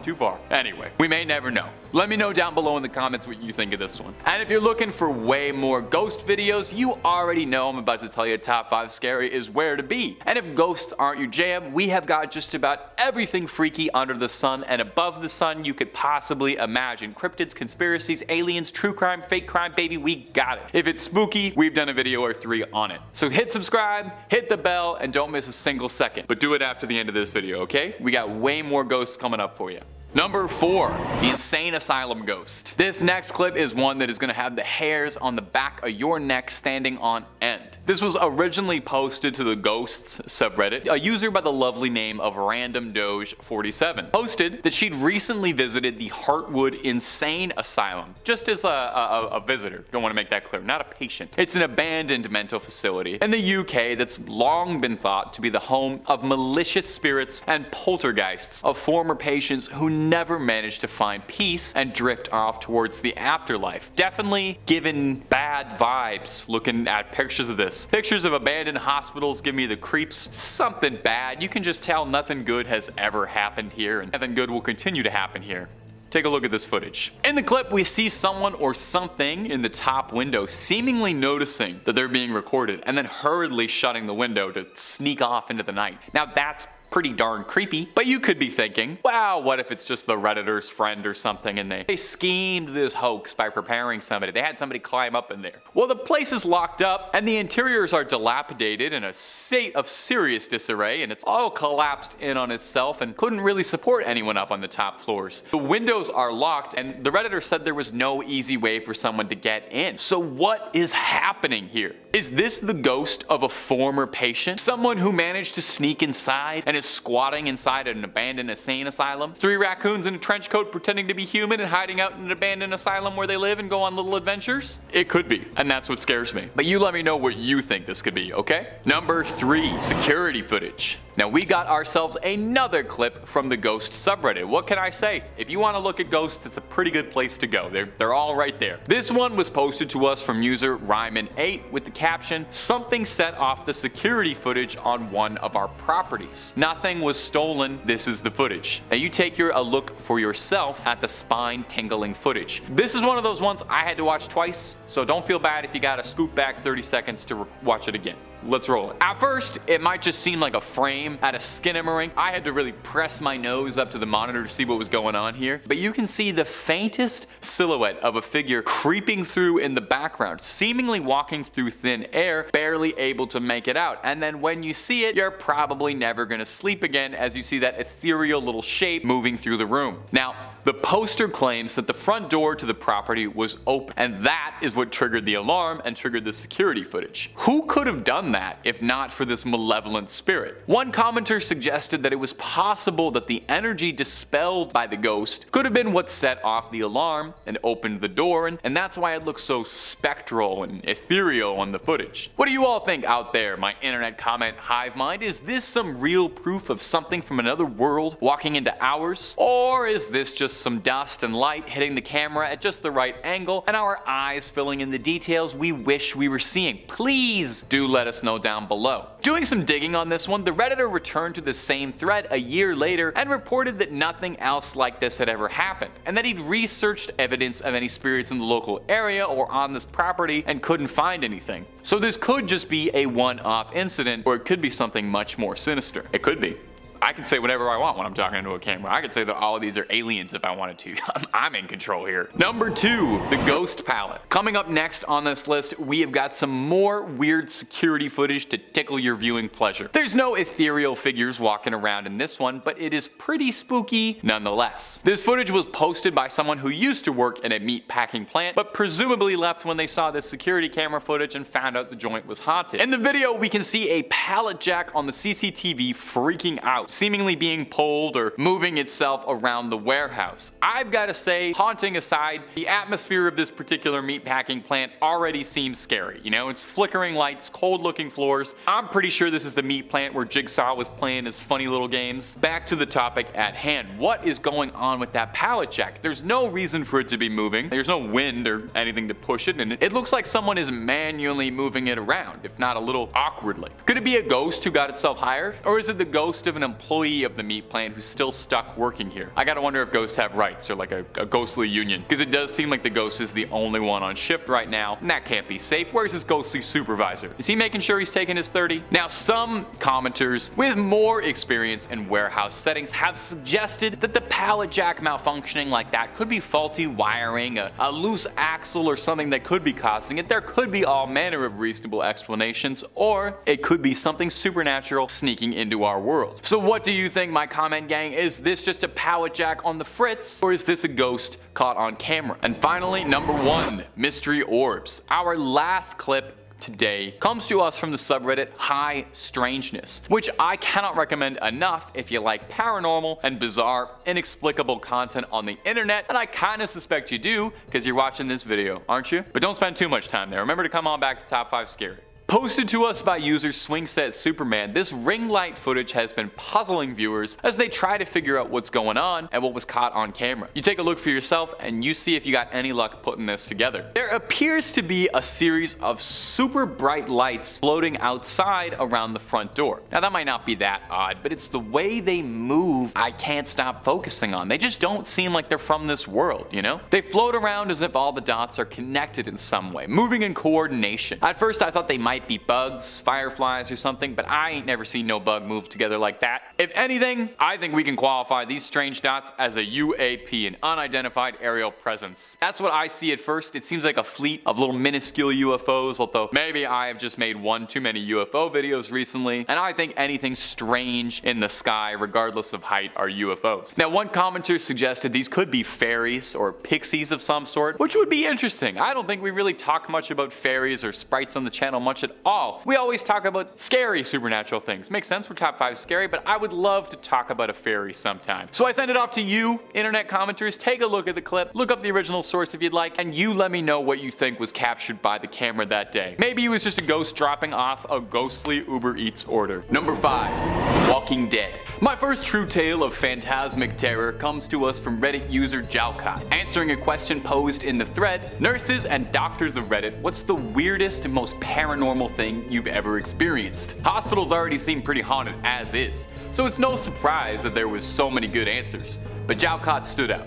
Speaker 2: Anyway, we may never know. Let me know down below in the comments what you think of this one. And if you're looking for way more ghost videos, you already know I'm about to tell you top 5 scary is where to be. And if ghosts aren't your jam, we have got just about everything freaky under the sun and above the sun you could possibly imagine. Cryptids, conspiracies, aliens, true crime, fake crime, baby, we got it. If it's spooky, we've done a video or 3 on it. So hit subscribe, hit the bell, and don't miss a single second. But do it after the end of this video, okay? We got way more ghosts coming up for you. Number 4, the insane asylum ghost. This next clip is one that is going to have the hairs on the back of your neck standing on end. This was originally posted to the Ghosts subreddit. A user by the lovely name of RandomDoge47 posted that she'd recently visited the Heartwood Insane Asylum, just as a visitor. Don't want to make that clear, not a patient. It's an abandoned mental facility in the UK that's long been thought to be the home of malicious spirits and poltergeists of former patients who never managed to find peace and drift off towards the afterlife. Definitely given bad vibes looking at pictures of this. Pictures of abandoned hospitals give me the creeps. Something bad. You can just tell nothing good has ever happened here, and nothing good will continue to happen here. Take a look at this footage. In the clip, we see someone or something in the top window seemingly noticing that they're being recorded and then hurriedly shutting the window to sneak off into the night. Now that's pretty darn creepy, but you could be thinking, wow, what if it's just the Redditor's friend or something and they schemed this hoax by preparing somebody. They had somebody climb up in there. Well, the place is locked up and the interiors are dilapidated in a state of serious disarray, and it's all collapsed in on itself and couldn't really support anyone up on the top floors. The windows are locked and the Redditor said there was no easy way for someone to get in. So what is happening here? Is this the ghost of a former patient? Someone who managed to sneak inside and is squatting inside an abandoned insane asylum? 3 raccoons in a trench coat pretending to be human and hiding out in an abandoned asylum where they live and go on little adventures? It could be, and that's what scares me. But you let me know what you think this could be, okay? Number 3, security footage. Now we got ourselves another clip from the Ghost subreddit. What can I say? If you want to look at ghosts, it's a pretty good place to go. They're all right there. This one was posted to us from user Ryman8 with the caption, "Something set off the security footage on one of our properties. Nothing was stolen, this is the footage." Now you take a look for yourself at the spine tingling footage. This is one of those ones I had to watch twice, so don't feel bad if you gotta scoot back 30 seconds to watch it again. Let's roll it. At first, it might just seem like a frame at a Skinamarink. I had to really press my nose up to the monitor to see what was going on here. But you can see the faintest silhouette of a figure creeping through in the background, seemingly walking through thin air, barely able to make it out. And then when you see it, you're probably never gonna sleep again as you see that ethereal little shape moving through the room. Now, the poster claims that the front door to the property was open, and that is what triggered the alarm and triggered the security footage. Who could have done that if not for this malevolent spirit? One commenter suggested that it was possible that the energy dispelled by the ghost could have been what set off the alarm and opened the door, and that's why it looks so spectral and ethereal on the footage. What do you all think out there, my internet comment hive mind? Is this some real proof of something from another world walking into ours? Or is this just just some dust and light hitting the camera at just the right angle, and our eyes filling in the details we wish we were seeing? Please do let us know down below. Doing some digging on this one, the Redditor returned to the same thread a year later and reported that nothing else like this had ever happened, and that he'd researched evidence of any spirits in the local area or on this property and couldn't find anything. So this could just be a one-off incident, or it could be something much more sinister. It could be. I can say whatever I want when I'm talking into a camera. I could say that all of these are aliens if I wanted to. I'm in control here. Number 2, the ghost pallet. Coming up next on this list, we have got some more weird security footage to tickle your viewing pleasure. There's no ethereal figures walking around in this one, but it is pretty spooky nonetheless. This footage was posted by someone who used to work in a meat packing plant, but presumably left when they saw this security camera footage and found out the joint was haunted. In the video, we can see a pallet jack on the CCTV freaking out, seemingly being pulled or moving itself around the warehouse. I've gotta say, haunting aside, the atmosphere of this particular meatpacking plant already seems scary. You know, it's flickering lights, cold looking floors. I'm pretty sure this is the meat plant where Jigsaw was playing his funny little games. Back to the topic at hand. What is going on with that pallet jack? There's no reason for it to be moving. There's no wind or anything to push it, and it looks like someone is manually moving it around, if not a little awkwardly. Could it be a ghost who got itself hired? Or is it the ghost of an employee of the meat plant who's still stuck working here? I gotta wonder if ghosts have rights or like a ghostly union, because it does seem like the ghost is the only one on shift right now, and that can't be safe. Where's his ghostly supervisor? Is he making sure he's taking his 30? Now, some commenters with more experience in warehouse settings have suggested that the pallet jack malfunctioning like that could be faulty wiring, a loose axle, or something that could be causing it. There could be all manner of reasonable explanations, or it could be something supernatural sneaking into our world. So what do you think, my comment gang? Is this just a pallet jack on the fritz, or is this a ghost caught on camera? And finally, number 1, mystery orbs. Our last clip today comes to us from the subreddit High Strangeness, which I cannot recommend enough if you like paranormal and bizarre, inexplicable content on the internet, and I kinda suspect you do because you're watching this video, aren't you? But don't spend too much time there. Remember to come on back to Top 5 Scary. Posted to us by user Swingset Superman, this ring light footage has been puzzling viewers as they try to figure out what's going on and what was caught on camera. You take a look for yourself and you see if you got any luck putting this together. There appears to be a series of super bright lights floating outside around the front door. Now that might not be that odd, but it's the way they move I can't stop focusing on. They just don't seem like they're from this world, you know? They float around as if all the dots are connected in some way, moving in coordination. At first I thought they might be bugs, fireflies or something, but I ain't never seen no bug move together like that. If anything, I think we can qualify these strange dots as a UAP, an unidentified aerial presence. That's what I see at first. It seems like a fleet of little minuscule UFOs, although maybe I have just made one too many UFO videos recently, and I think anything strange in the sky, regardless of height, are UFOs. Now, one commenter suggested these could be fairies or pixies of some sort, which would be interesting. I don't think we really talk much about fairies or sprites on the channel much at all. We always talk about scary supernatural things. Makes sense, we're Top 5 Scary, but I would love to talk about a fairy sometime. So I send it off to you, internet commenters. Take a look at the clip, look up the original source if you'd like, and you let me know what you think was captured by the camera that day. Maybe it was just a ghost dropping off a ghostly Uber Eats order. Number 5, The Walking Dead. My first true tale of phantasmic terror comes to us from Reddit user Jalcott. Answering a question posed in the thread, nurses and doctors of Reddit, what's the weirdest and most paranormal thing you've ever experienced? Hospitals already seem pretty haunted as is, so it's no surprise that there was so many good answers. But Jalcott stood out.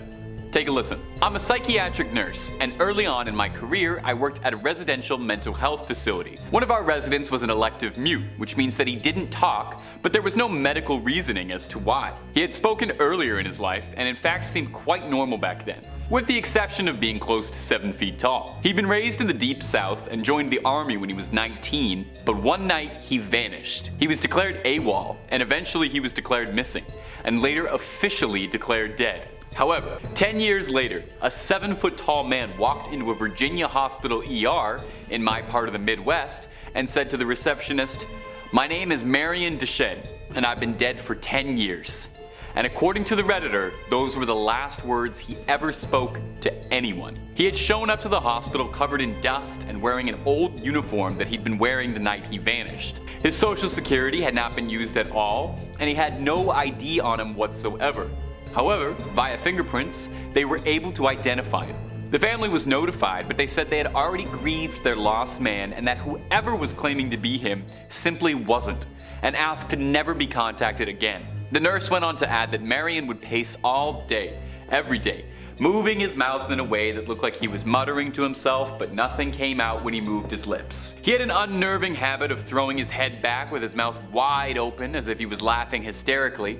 Speaker 2: Take a listen. I'm a psychiatric nurse, and early on in my career, I worked at a residential mental health facility. One of our residents was an elective mute, which means that he didn't talk, but there was no medical reasoning as to why. He had spoken earlier in his life, and in fact seemed quite normal back then, with the exception of being close to 7 feet tall. He'd been raised in the Deep South and joined the army when he was 19, but one night he vanished. He was declared AWOL, and eventually he was declared missing, and later officially declared dead. However, 10 years later, a 7-foot-tall man walked into a Virginia hospital ER in my part of the Midwest and said to the receptionist, "My name is Marion Deschênes, and I've been dead for 10 years. And according to the Redditor, those were the last words he ever spoke to anyone. He had shown up to the hospital covered in dust and wearing an old uniform that he'd been wearing the night he vanished. His social security had not been used at all, and he had no ID on him whatsoever. However, via fingerprints, they were able to identify him. The family was notified, but they said they had already grieved their lost man and that whoever was claiming to be him simply wasn't, and asked to never be contacted again. The nurse went on to add that Marion would pace all day, every day, moving his mouth in a way that looked like he was muttering to himself, but nothing came out when he moved his lips. He had an unnerving habit of throwing his head back with his mouth wide open as if he was laughing hysterically,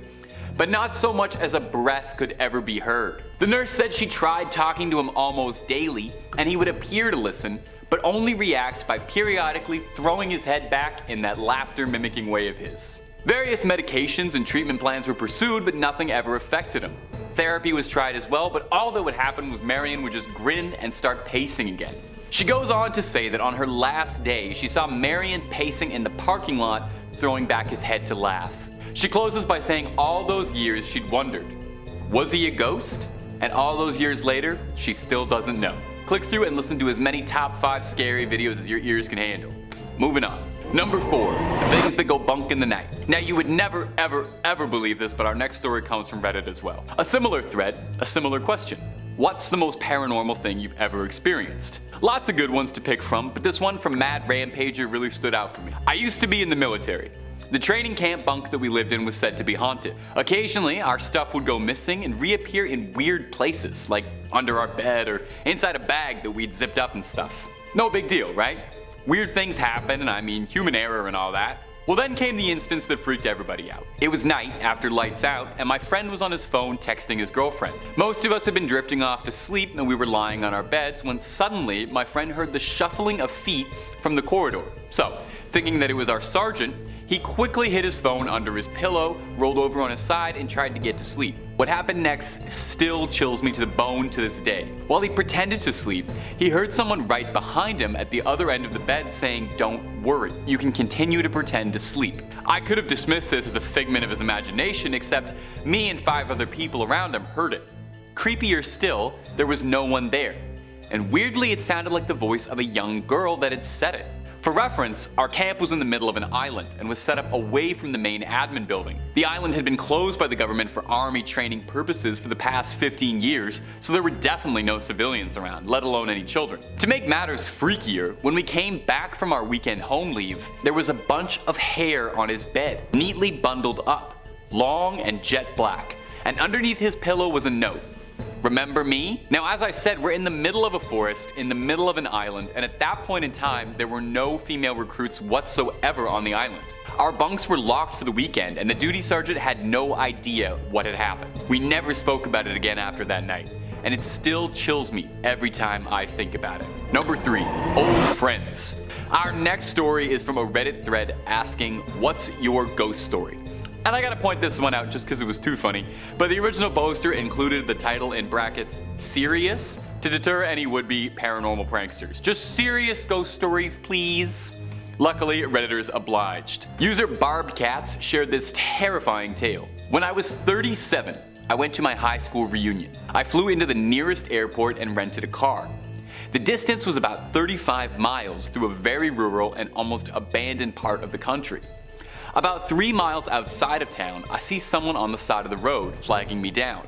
Speaker 2: but not so much as a breath could ever be heard. The nurse said she tried talking to him almost daily, and he would appear to listen, but only react by periodically throwing his head back in that laughter-mimicking way of his. Various medications and treatment plans were pursued, but nothing ever affected him. Therapy was tried as well, but all that would happen was Marion would just grin and start pacing again. She goes on to say that on her last day, she saw Marion pacing in the parking lot, throwing back his head to laugh. She closes by saying all those years she'd wondered, was he a ghost? And all those years later, she still doesn't know. Click through and listen to as many top 5 scary videos as your ears can handle. Moving on. Number 4, things that go bunk in the night. Now you would never ever believe this, but our next story comes from Reddit as well. A similar thread, a similar question. What's the most paranormal thing you've ever experienced? Lots of good ones to pick from, but this one from Mad Rampager really stood out for me. I used to be in the military. The training camp bunk that we lived in was said to be haunted. Occasionally, our stuff would go missing and reappear in weird places, like under our bed or inside a bag that we'd zipped up and stuff. No big deal, right? Weird things happen, and I mean human error and all that. Well, then came the instance that freaked everybody out. It was night after lights out, and my friend was on his phone texting his girlfriend. Most of us had been drifting off to sleep and we were lying on our beds when suddenly my friend heard the shuffling of feet from the corridor. So, thinking that it was our sergeant, he quickly hid his phone under his pillow, rolled over on his side, and tried to get to sleep. What happened next still chills me to the bone to this day. While he pretended to sleep, he heard someone right behind him at the other end of the bed saying, "Don't worry, you can continue to pretend to sleep." I could have dismissed this as a figment of his imagination, except me and 5 other people around him heard it. Creepier still, there was no one there. And weirdly, it sounded like the voice of a young girl that had said it. For reference, our camp was in the middle of an island and was set up away from the main admin building. The island had been closed by the government for army training purposes for the past 15 years, so there were definitely no civilians around, let alone any children. To make matters freakier, when we came back from our weekend home leave, there was a bunch of hair on his bed, neatly bundled up, long and jet black, and underneath his pillow was a note. Remember me? Now, as I said, we're in the middle of a forest, in the middle of an island, and at that point in time, there were no female recruits whatsoever on the island. Our bunks were locked for the weekend, and the duty sergeant had no idea what had happened. We never spoke about it again after that night, and it still chills me every time I think about it. Number 3, old friends. Our next story is from a Reddit thread asking, what's your ghost story? And I gotta point this one out just because it was too funny, but the original poster included the title in brackets, serious, to deter any would-be paranormal pranksters. Just serious ghost stories, please. Luckily, Redditors obliged. User Barbed Cats shared this terrifying tale. When I was 37, I went to my high school reunion. I flew into the nearest airport and rented a car. The distance was about 35 miles through a very rural and almost abandoned part of the country. About 3 miles outside of town, I see someone on the side of the road flagging me down.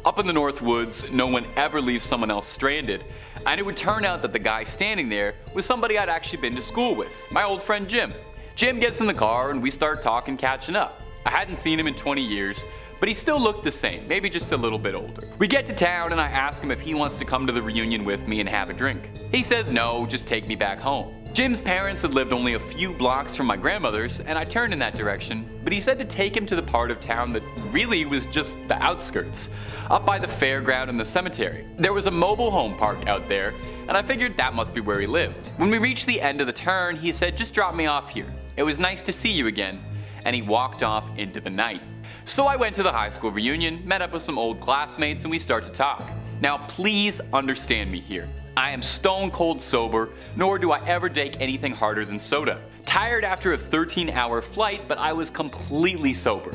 Speaker 2: Up in the North Woods, no one ever leaves someone else stranded, and it would turn out that the guy standing there was somebody I'd actually been to school with, my old friend Jim. Jim gets in the car and we start talking, catching up. I hadn't seen him in 20 years, but he still looked the same, maybe just a little bit older. We get to town and I ask him if he wants to come to the reunion with me and have a drink. He says no, just take me back home. Jim's parents had lived only a few blocks from my grandmother's, and I turned in that direction, but he said to take him to the part of town that really was just the outskirts, up by the fairground and the cemetery. There was a mobile home park out there, and I figured that must be where he lived. When we reached the end of the turn, he said, "Just drop me off here. It was nice to see you again," and he walked off into the night. So I went to the high school reunion, met up with some old classmates, and we start to talk. Now please understand me here. I am stone cold sober, nor do I ever take anything harder than soda. tired after a 13-hour flight, but I was completely sober.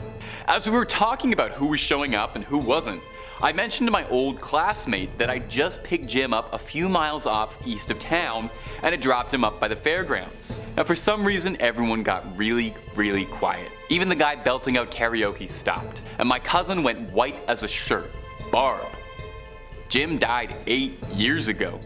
Speaker 2: As we were talking about who was showing up and who wasn't, I mentioned to my old classmate that I just picked Jim up a few miles off east of town and had dropped him up by the fairgrounds. Now for some reason everyone got really quiet. Even the guy belting out karaoke stopped, and my cousin went white as a shirt. Barb. Jim died 8 years ago.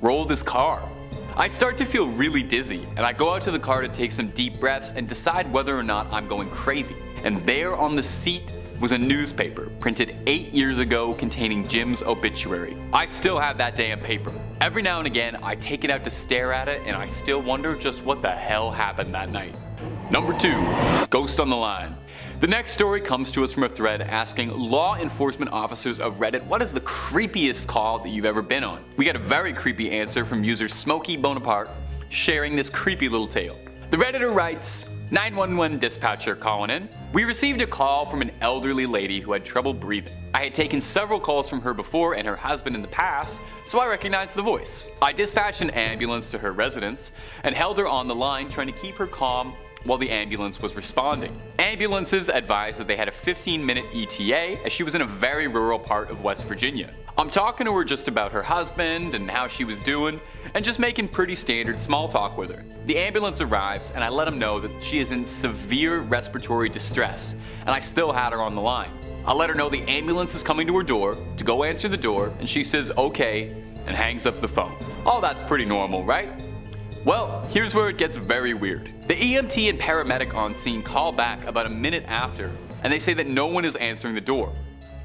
Speaker 2: Rolled his car. I start to feel really dizzy, and I go out to the car to take some deep breaths and decide whether or not I'm going crazy. And there on the seat was a newspaper printed 8 years ago containing Jim's obituary. I still have that damn paper. Every now and again I take it out to stare at it, and I still wonder just what the hell happened that night. Number 2. Ghost on the line. The next story comes to us from a thread asking law enforcement officers of Reddit what is the creepiest call that you've ever been on. We got a very creepy answer from user Smokey Bonaparte sharing this creepy little tale. The Redditor writes, 911 dispatcher calling in. We received a call from an elderly lady who had trouble breathing. I had taken several calls from her before and her husband in the past, so I recognized the voice. I dispatched an ambulance to her residence and held her on the line trying to keep her calm while the ambulance was responding. Ambulances advised that they had a 15-minute ETA as she was in a very rural part of West Virginia. I'm talking to her just about her husband and how she was doing, and just making pretty standard small talk with her. The ambulance arrives and I let them know that she is in severe respiratory distress, and I still had her on the line. I let her know the ambulance is coming to her door to go answer the door, and she says okay and hangs up the phone. Oh, that's pretty normal, right? Well, here's where it gets very weird. The EMT and paramedic on scene call back about a minute after, and they say that no one is answering the door.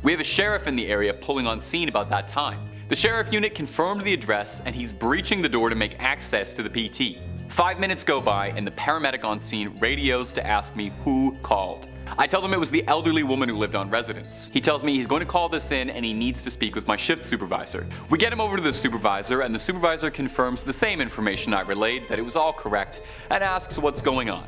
Speaker 2: We have a sheriff in the area pulling on scene about that time. The sheriff unit confirmed the address, and he's breaching the door to make access to the PT. 5 minutes go by and the paramedic on scene radios to ask me who called. I tell them it was the elderly woman who lived on residence. He tells me he's going to call this in and he needs to speak with my shift supervisor. We get him over to the supervisor, and the supervisor confirms the same information I relayed, that it was all correct, and asks what's going on.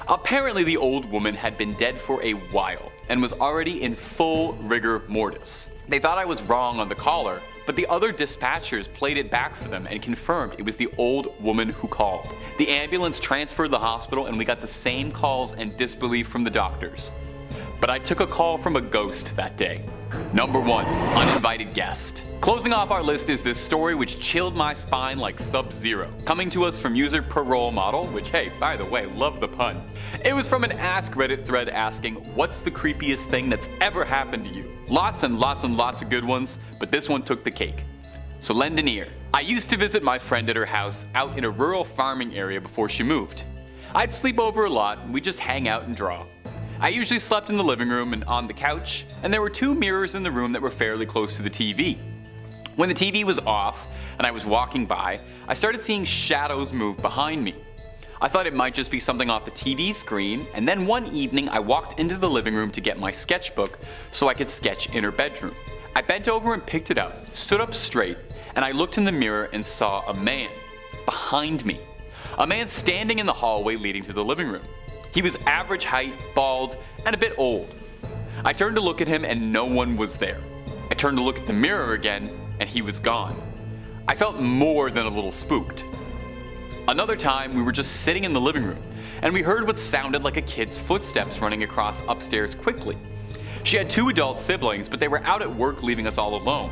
Speaker 2: Apparently the old woman had been dead for a while and was already in full rigor mortis. They thought I was wrong on the caller, but the other dispatchers played it back for them and confirmed it was the old woman who called. The ambulance transferred the hospital and we got the same calls and disbelief from the doctors. But I took a call from a ghost that day. Number 1. Uninvited guest. Closing off our list is this story which chilled my spine like Sub-Zero. Coming to us from user Parole Model, which hey, by the way, love the pun. It was from an Ask Reddit thread asking, what's the creepiest thing that's ever happened to you? Lots and lots and lots of good ones, but this one took the cake. So lend an ear. I used to visit my friend at her house out in a rural farming area before she moved. I'd sleep over a lot and we'd just hang out and draw. I usually slept in the living room and on the couch, and there were 2 mirrors in the room that were fairly close to the TV. When the TV was off and I was walking by, I started seeing shadows move behind me. I thought it might just be something off the TV screen, and then one evening I walked into the living room to get my sketchbook so I could sketch in her bedroom. I bent over and picked it up, stood up straight, and I looked in the mirror and saw a man behind me. A man standing in the hallway leading to the living room. He was average height, bald, and a bit old. I turned to look at him and no one was there. I turned to look at the mirror again and he was gone. I felt more than a little spooked. Another time we were just sitting in the living room and we heard what sounded like a kid's footsteps running across upstairs quickly. She had 2 adult siblings, but they were out at work leaving us all alone.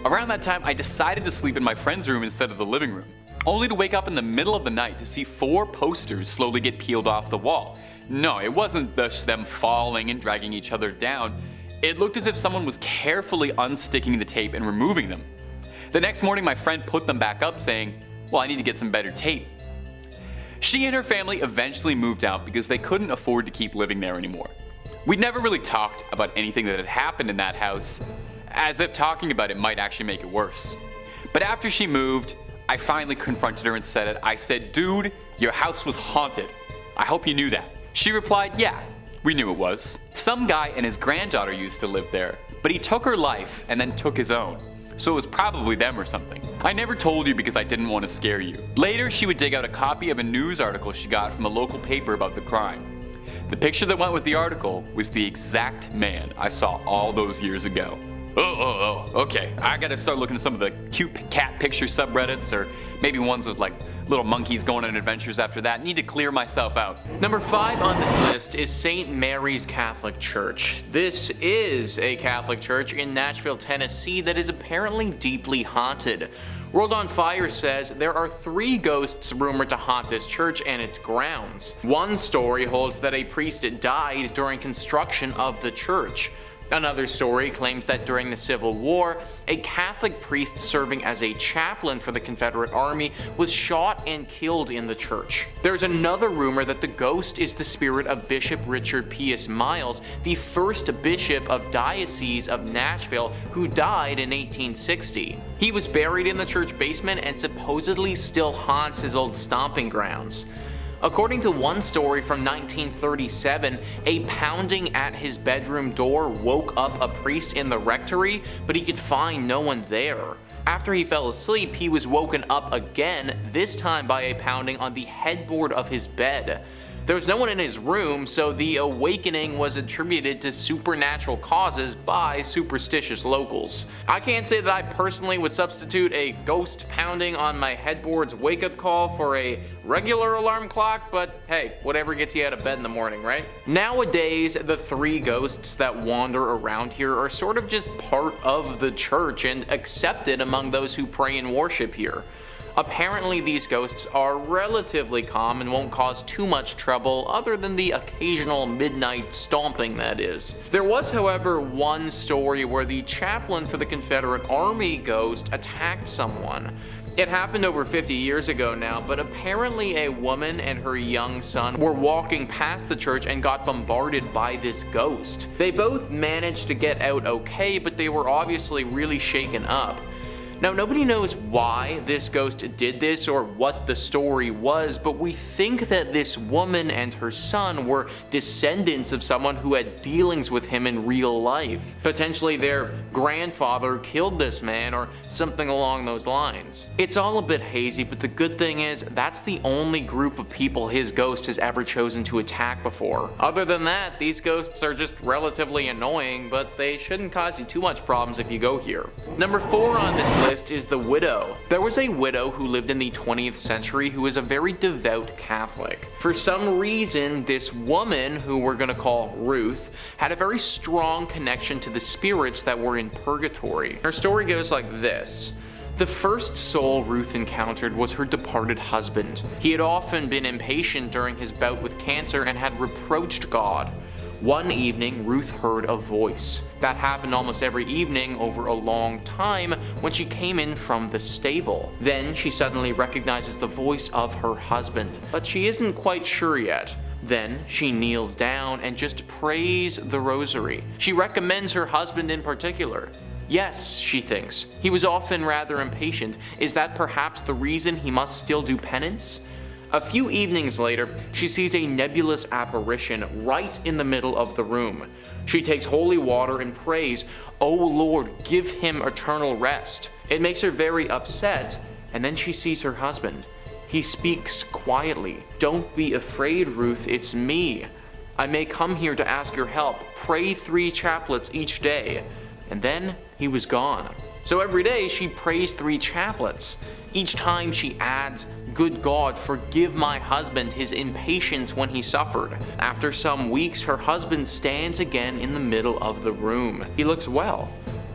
Speaker 2: Around that time I decided to sleep in my friend's room instead of the living room, only to wake up in the middle of the night to see 4 posters slowly get peeled off the wall. No, it wasn't just them falling and dragging each other down. It looked as if someone was carefully unsticking the tape and removing them. The next morning my friend put them back up saying, well, I need to get some better tape. She and her family eventually moved out because they couldn't afford to keep living there anymore. We'd never really talked about anything that had happened in that house, as if talking about it might actually make it worse. But after she moved, I finally confronted her and said it. I said, dude, your house was haunted. I hope you knew that. She replied, yeah, we knew it was. Some guy and his granddaughter used to live there, but he took her life and then took his own. So it was probably them or something. I never told you because I didn't want to scare you. Later, she would dig out a copy of a news article she got from a local paper about the crime. The picture that went with the article was the exact man I saw all those years ago. Okay, I gotta start looking at some of the cute cat picture subreddits, or maybe ones with like Little monkeys going on adventures after that. Need to clear myself out.
Speaker 4: Number 5 on this list is St. Mary's Catholic Church. This is a Catholic church in Nashville, Tennessee that is apparently deeply haunted. World on Fire says there are 3 ghosts rumored to haunt this church and its grounds. One story holds that a priest died during construction of the church. Another story claims that during the Civil War, a Catholic priest serving as a chaplain for the Confederate Army was shot and killed in the church. There's another rumor that the ghost is the spirit of Bishop Richard P.S. Miles, the first bishop of Diocese of Nashville, who died in 1860. He was buried in the church basement and supposedly still haunts his old stomping grounds. According to one story from 1937, a pounding at his bedroom door woke up a priest in the rectory, but he could find no one there. After he fell asleep, he was woken up again, this time by a pounding on the headboard of his bed. There was no one in his room, so the awakening was attributed to supernatural causes by superstitious locals. I can't say that I personally would substitute a ghost pounding on my headboard's wake-up call for a regular alarm clock, but hey, whatever gets you out of bed in the morning, right? Nowadays, the 3 ghosts that wander around here are sort of just part of the church and accepted among those who pray and worship here. Apparently these ghosts are relatively calm and won't cause too much trouble other than the occasional midnight stomping, that is. There was, however, one story where the chaplain for the Confederate Army ghost attacked someone. It happened over 50 years ago now, but apparently a woman and her young son were walking past the church and got bombarded by this ghost. They both managed to get out okay, but they were obviously really shaken up. Now, nobody knows why this ghost did this or what the story was, but we think that this woman and her son were descendants of someone who had dealings with him in real life. Potentially their grandfather killed this man or something along those lines. It's all a bit hazy, but the good thing is that's the only group of people his ghost has ever chosen to attack before. Other than that, these ghosts are just relatively annoying, but they shouldn't cause you too much problems if you go here. Number 4 on this list is the widow. There was a widow who lived in the 20th century who was a very devout Catholic. For some reason, this woman, who we're gonna call Ruth, had a very strong connection to the spirits that were in purgatory. Her story goes like this. The first soul Ruth encountered was her departed husband. He had often been impatient during his bout with cancer and had reproached God. One evening, Ruth heard a voice. That happened almost every evening over a long time when she came in from the stable. Then she suddenly recognizes the voice of her husband, but she isn't quite sure yet. Then she kneels down and just prays the rosary. She recommends her husband in particular. Yes, she thinks, he was often rather impatient. Is that perhaps the reason he must still do penance? A few evenings later, she sees a nebulous apparition right in the middle of the room. She takes holy water and prays, "O Lord, give him eternal rest." It makes her very upset, and then she sees her husband. He speaks quietly. "Don't be afraid, Ruth, it's me. I may come here to ask your help. Pray 3 chaplets each day." And then he was gone. So every day she prays 3 chaplets. Each time she adds, "Good God, forgive my husband his impatience when he suffered." After some weeks, her husband stands again in the middle of the room. He looks well.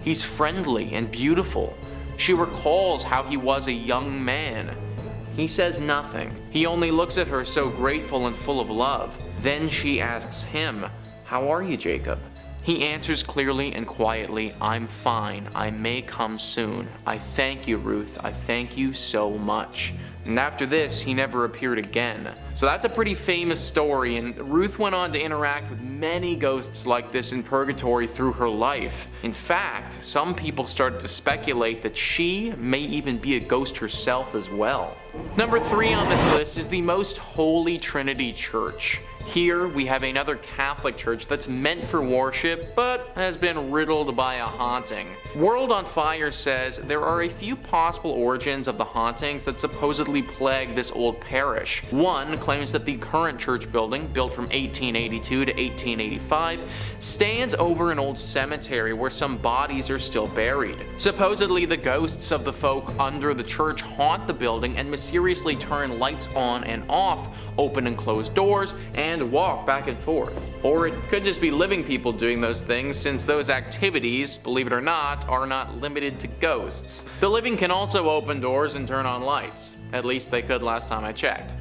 Speaker 4: He's friendly and beautiful. She recalls how he was a young man. He says nothing. He only looks at her so grateful and full of love. Then she asks him, "How are you, Jacob?" He answers clearly and quietly, "I'm fine. I may come soon. I thank you, Ruth. I thank you so much." And after this, he never appeared again. So that's a pretty famous story, and Ruth went on to interact with many ghosts like this in purgatory through her life. In fact, some people started to speculate that she may even be a ghost herself as well. Number 3 on this list is the Most Holy Trinity Church. Here we have another Catholic church that's meant for worship, but has been riddled by a haunting. World on Fire says there are a few possible origins of the hauntings that supposedly plague this old parish. One claims that the current church building, built from 1882 to 1885, stands over an old cemetery where some bodies are still buried. Supposedly the ghosts of the folk under the church haunt the building and mysteriously turn lights on and off, open and close doors, and walk back and forth. Or it could just be living people doing those things, since those activities, believe it or not, are not limited to ghosts. The living can also open doors and turn on lights. At least they could last time I checked.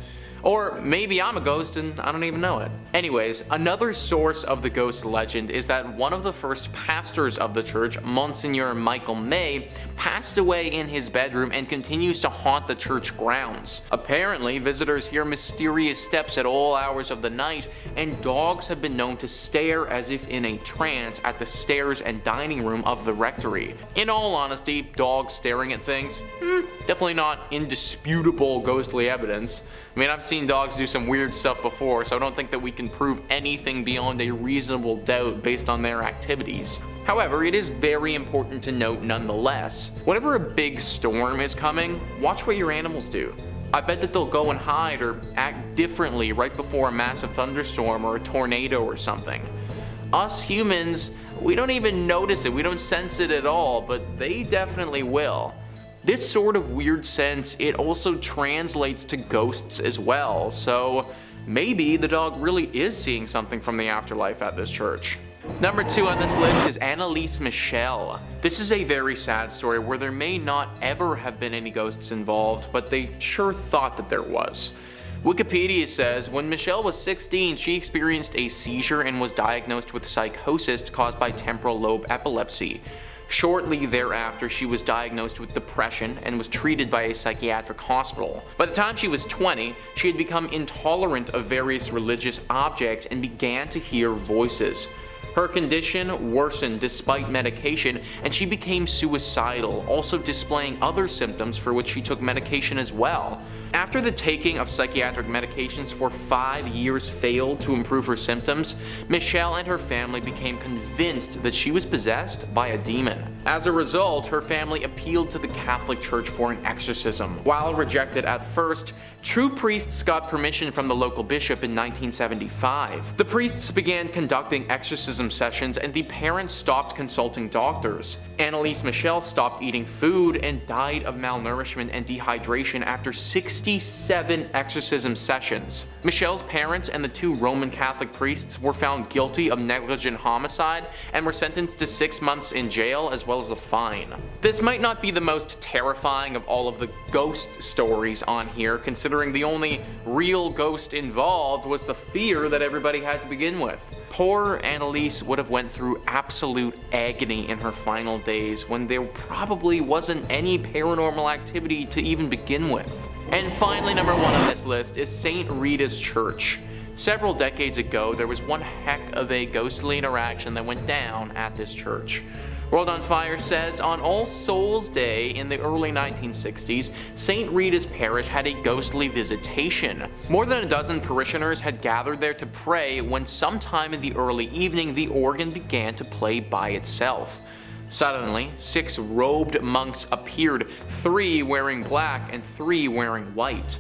Speaker 4: Or maybe I'm a ghost and I don't even know it. Anyways, another source of the ghost legend is that one of the first pastors of the church, Monsignor Michael May, passed away in his bedroom and continues to haunt the church grounds. Apparently, visitors hear mysterious steps at all hours of the night, and dogs have been known to stare as if in a trance at the stairs and dining room of the rectory. In all honesty, dogs staring at things, definitely not indisputable ghostly evidence. I mean, I've seen dogs do some weird stuff before, so I don't think that we can prove anything beyond a reasonable doubt based on their activities. However, it is very important to note nonetheless, whenever a big storm is coming, watch what your animals do. I bet that they'll go and hide or act differently right before a massive thunderstorm or a tornado or something. Us humans, we don't even notice it, we don't sense it at all, but they definitely will. This sort of weird sense, it also translates to ghosts as well, so maybe the dog really is seeing something from the afterlife at this church. Number 2 on this list is Analise Michelle. This is a very sad story where there may not ever have been any ghosts involved, but they sure thought that there was. Wikipedia says when Michelle was 16, she experienced a seizure and was diagnosed with psychosis caused by temporal lobe epilepsy. Shortly thereafter, she was diagnosed with depression and was treated by a psychiatric hospital. By the time she was 20, she had become intolerant of various religious objects and began to hear voices. Her condition worsened despite medication, and she became suicidal, also displaying other symptoms for which she took medication as well. After the taking of psychiatric medications for 5 years failed to improve her symptoms, Michelle and her family became convinced that she was possessed by a demon. As a result, her family appealed to the Catholic Church for an exorcism. While rejected at first, true priests got permission from the local bishop in 1975. The priests began conducting exorcism sessions, and the parents stopped consulting doctors. Analise Michelle stopped eating food and died of malnourishment and dehydration after 67 exorcism sessions. Michelle's parents and the 2 Roman Catholic priests were found guilty of negligent homicide and were sentenced to 6 months in jail as well as a fine. This might not be the most terrifying of all of the ghost stories on here, considering the only real ghost involved was the fear that everybody had to begin with. Poor Analise would have went through absolute agony in her final days when there probably wasn't any paranormal activity to even begin with. And finally, number 1 on this list is St. Rita's Church. Several decades ago, there was one heck of a ghostly interaction that went down at this church. World on Fire says on All Souls Day in the early 1960s, St. Rita's Parish had a ghostly visitation. More than a dozen parishioners had gathered there to pray when sometime in the early evening the organ began to play by itself. Suddenly, 6 robed monks appeared, 3 wearing black and 3 wearing white.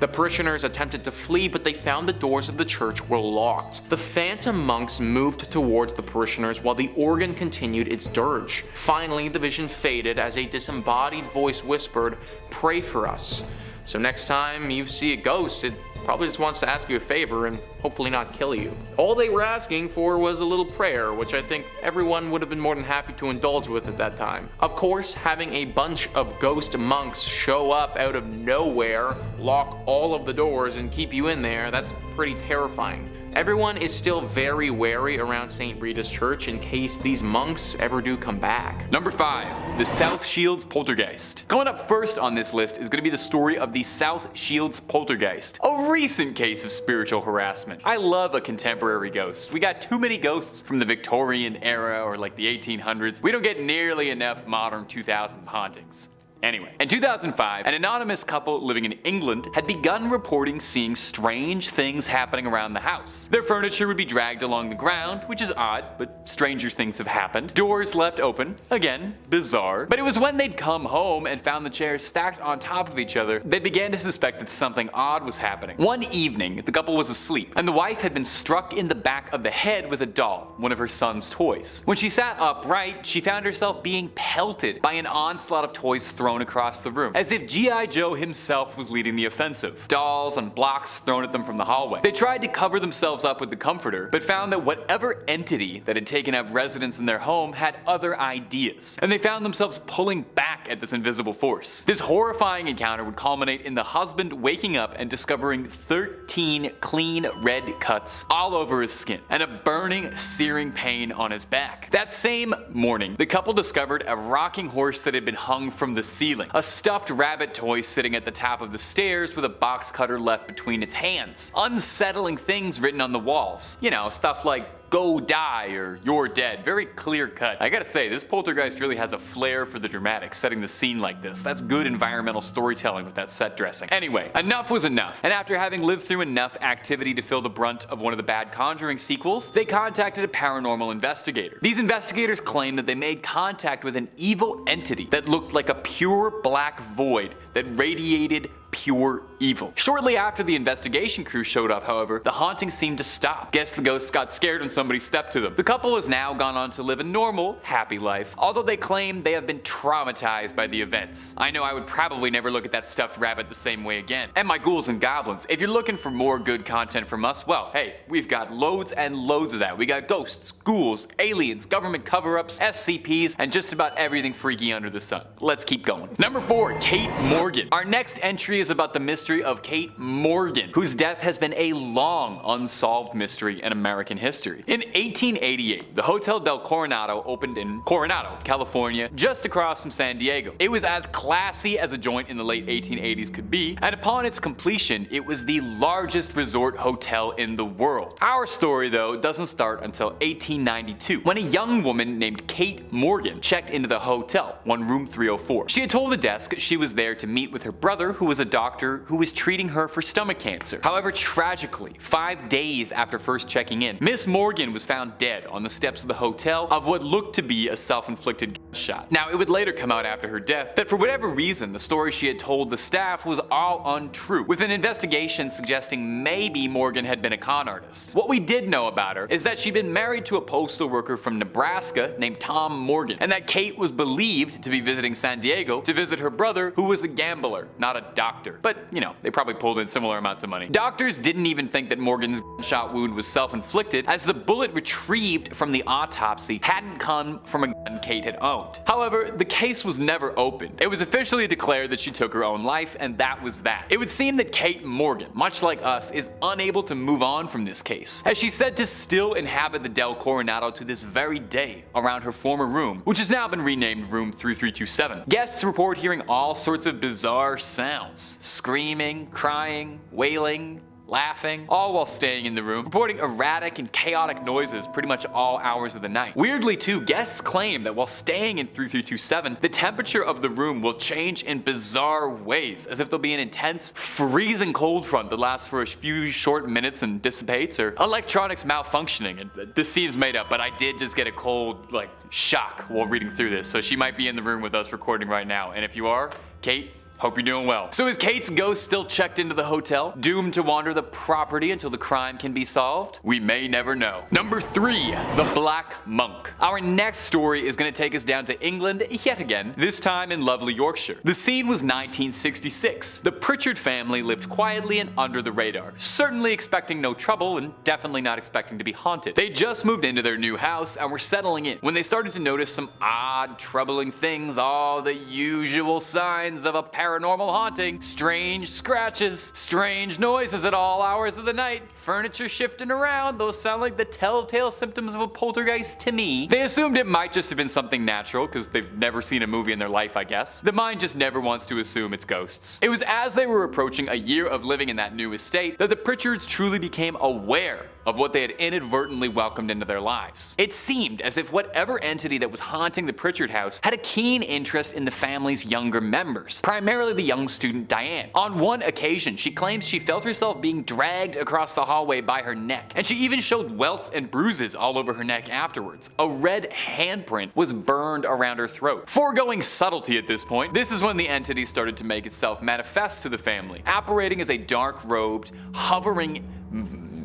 Speaker 4: The parishioners attempted to flee, but they found the doors of the church were locked. The phantom monks moved towards the parishioners while the organ continued its dirge. Finally, the vision faded as a disembodied voice whispered, "Pray for us." So next time you see a ghost, it probably just wants to ask you a favor and hopefully not kill you. All they were asking for was a little prayer, which I think everyone would have been more than happy to indulge with at that time. Of course, having a bunch of ghost monks show up out of nowhere, lock all of the doors, and keep you in there, that's pretty terrifying. Everyone is still very wary around St. Rita's Church in case these monks ever do come back.
Speaker 2: Number 5, the South Shields Poltergeist. Coming up first on this list is going to be the story of the South Shields Poltergeist, a recent case of spiritual harassment. I love a contemporary ghost. We got too many ghosts from the Victorian era or like the 1800s. We don't get nearly enough modern 2000s hauntings. Anyway, in 2005, an anonymous couple living in England had begun reporting seeing strange things happening around the house. Their furniture would be dragged along the ground, which is odd, but stranger things have happened. Doors left open, again, bizarre. But it was when they'd come home and found the chairs stacked on top of each other, they began to suspect that something odd was happening. One evening, the couple was asleep, and the wife had been struck in the back of the head with a doll, one of her son's toys. When she sat upright, she found herself being pelted by an onslaught of toys thrown across the room, as if G.I. Joe himself was leading the offensive. Dolls and blocks thrown at them from the hallway. They tried to cover themselves up with the comforter, but found that whatever entity that had taken up residence in their home had other ideas, and they found themselves pulling back at this invisible force. This horrifying encounter would culminate in the husband waking up and discovering 13 clean red cuts all over his skin, and a burning, searing pain on his back. That same morning, the couple discovered a rocking horse that had been hung from the ceiling, a stuffed rabbit toy sitting at the top of the stairs with a box cutter left between its hands, unsettling things written on the walls. You know, stuff like "Go die" or "You're dead." Very clear cut. I gotta say, this poltergeist really has a flair for the dramatic, setting the scene like this. That's good environmental storytelling with that set dressing. Anyway, enough was enough, and after having lived through enough activity to fill the brunt of one of the bad Conjuring sequels, they contacted a paranormal investigator. These investigators claimed that they made contact with an evil entity that looked like a pure black void that radiated pure evil. Shortly after the investigation crew showed up, however, the haunting seemed to stop. Guess the ghosts got scared when somebody stepped to them. The couple has now gone on to live a normal, happy life, although they claim they have been traumatized by the events. I know I would probably never look at that stuffed rabbit the same way again. And my ghouls and goblins, if you're looking for more good content from us, well, hey, we've got loads and loads of that. We got ghosts, ghouls, aliens, government cover-ups, SCPs, and just about everything freaky under the sun. Let's keep going. Number 4, Kate Morgan. Our next entry is about the mystery of Kate Morgan, whose death has been a long unsolved mystery in American history. In 1888, the Hotel del Coronado opened in Coronado, California, just across from San Diego. It was as classy as a joint in the late 1880s could be, and upon its completion, it was the largest resort hotel in the world. Our story, though, doesn't start until 1892, when a young woman named Kate Morgan checked into the hotel, one room 304. She had told the desk she was there to meet with her brother, who was a doctor who was treating her for stomach cancer. However, tragically, 5 days after first checking in, Miss Morgan was found dead on the steps of the hotel of what looked to be a self-inflicted gunshot. Now, it would later come out after her death that for whatever reason, the story she had told the staff was all untrue, with an investigation suggesting maybe Morgan had been a con artist. What we did know about her is that she'd been married to a postal worker from Nebraska named Tom Morgan, and that Kate was believed to be visiting San Diego to visit her brother, who was a gambler, not a doctor. But, you know, they probably pulled in similar amounts of money. Doctors didn't even think that Morgan's gunshot wound was self-inflicted, as the bullet retrieved from the autopsy hadn't come from a gun Kate had owned. However, the case was never opened. It was officially declared that she took her own life, and that was that. It would seem that Kate Morgan, much like us, is unable to move on from this case, as she's said to still inhabit the Del Coronado to this very day around her former room, which has now been renamed Room 3327. Guests report hearing all sorts of bizarre sounds: screaming, crying, wailing, laughing, all while staying in the room, reporting erratic and chaotic noises pretty much all hours of the night. Weirdly too, guests claim that while staying in 3327, the temperature of the room will change in bizarre ways, as if there'll be an intense, freezing cold front that lasts for a few short minutes and dissipates, or electronics malfunctioning. And this seems made up, but I did just get a cold, shock while reading through this, so she might be in the room with us recording right now, and if you are, Kate, hope you're doing well. So is Kate's ghost still checked into the hotel, doomed to wander the property until the crime can be solved? We may never know. Number 3, the Black Monk. Our next story is going to take us down to England yet again, this time in lovely Yorkshire. The scene was 1966. The Pritchard family lived quietly and under the radar, certainly expecting no trouble and definitely not expecting to be haunted. They just moved into their new house and were settling in when they started to notice some odd, troubling things, all the usual signs of a paranormal haunting: strange scratches, strange noises at all hours of the night, furniture shifting around. Those sound like the telltale symptoms of a poltergeist to me. They assumed it might just have been something natural because they've never seen a movie in their life, I guess. The mind just never wants to assume it's ghosts. It was as they were approaching a year of living in that new estate that the Pritchards truly became aware of what they had inadvertently welcomed into their lives. It seemed as if whatever entity that was haunting the Pritchard house had a keen interest in the family's younger members, primarily the young student Diane. On one occasion, she claims she felt herself being dragged across the hallway by her neck, and she even showed welts and bruises all over her neck afterwards. A red handprint was burned around her throat. Foregoing subtlety at this point, this is when the entity started to make itself manifest to the family, apparating as a dark-robed, hovering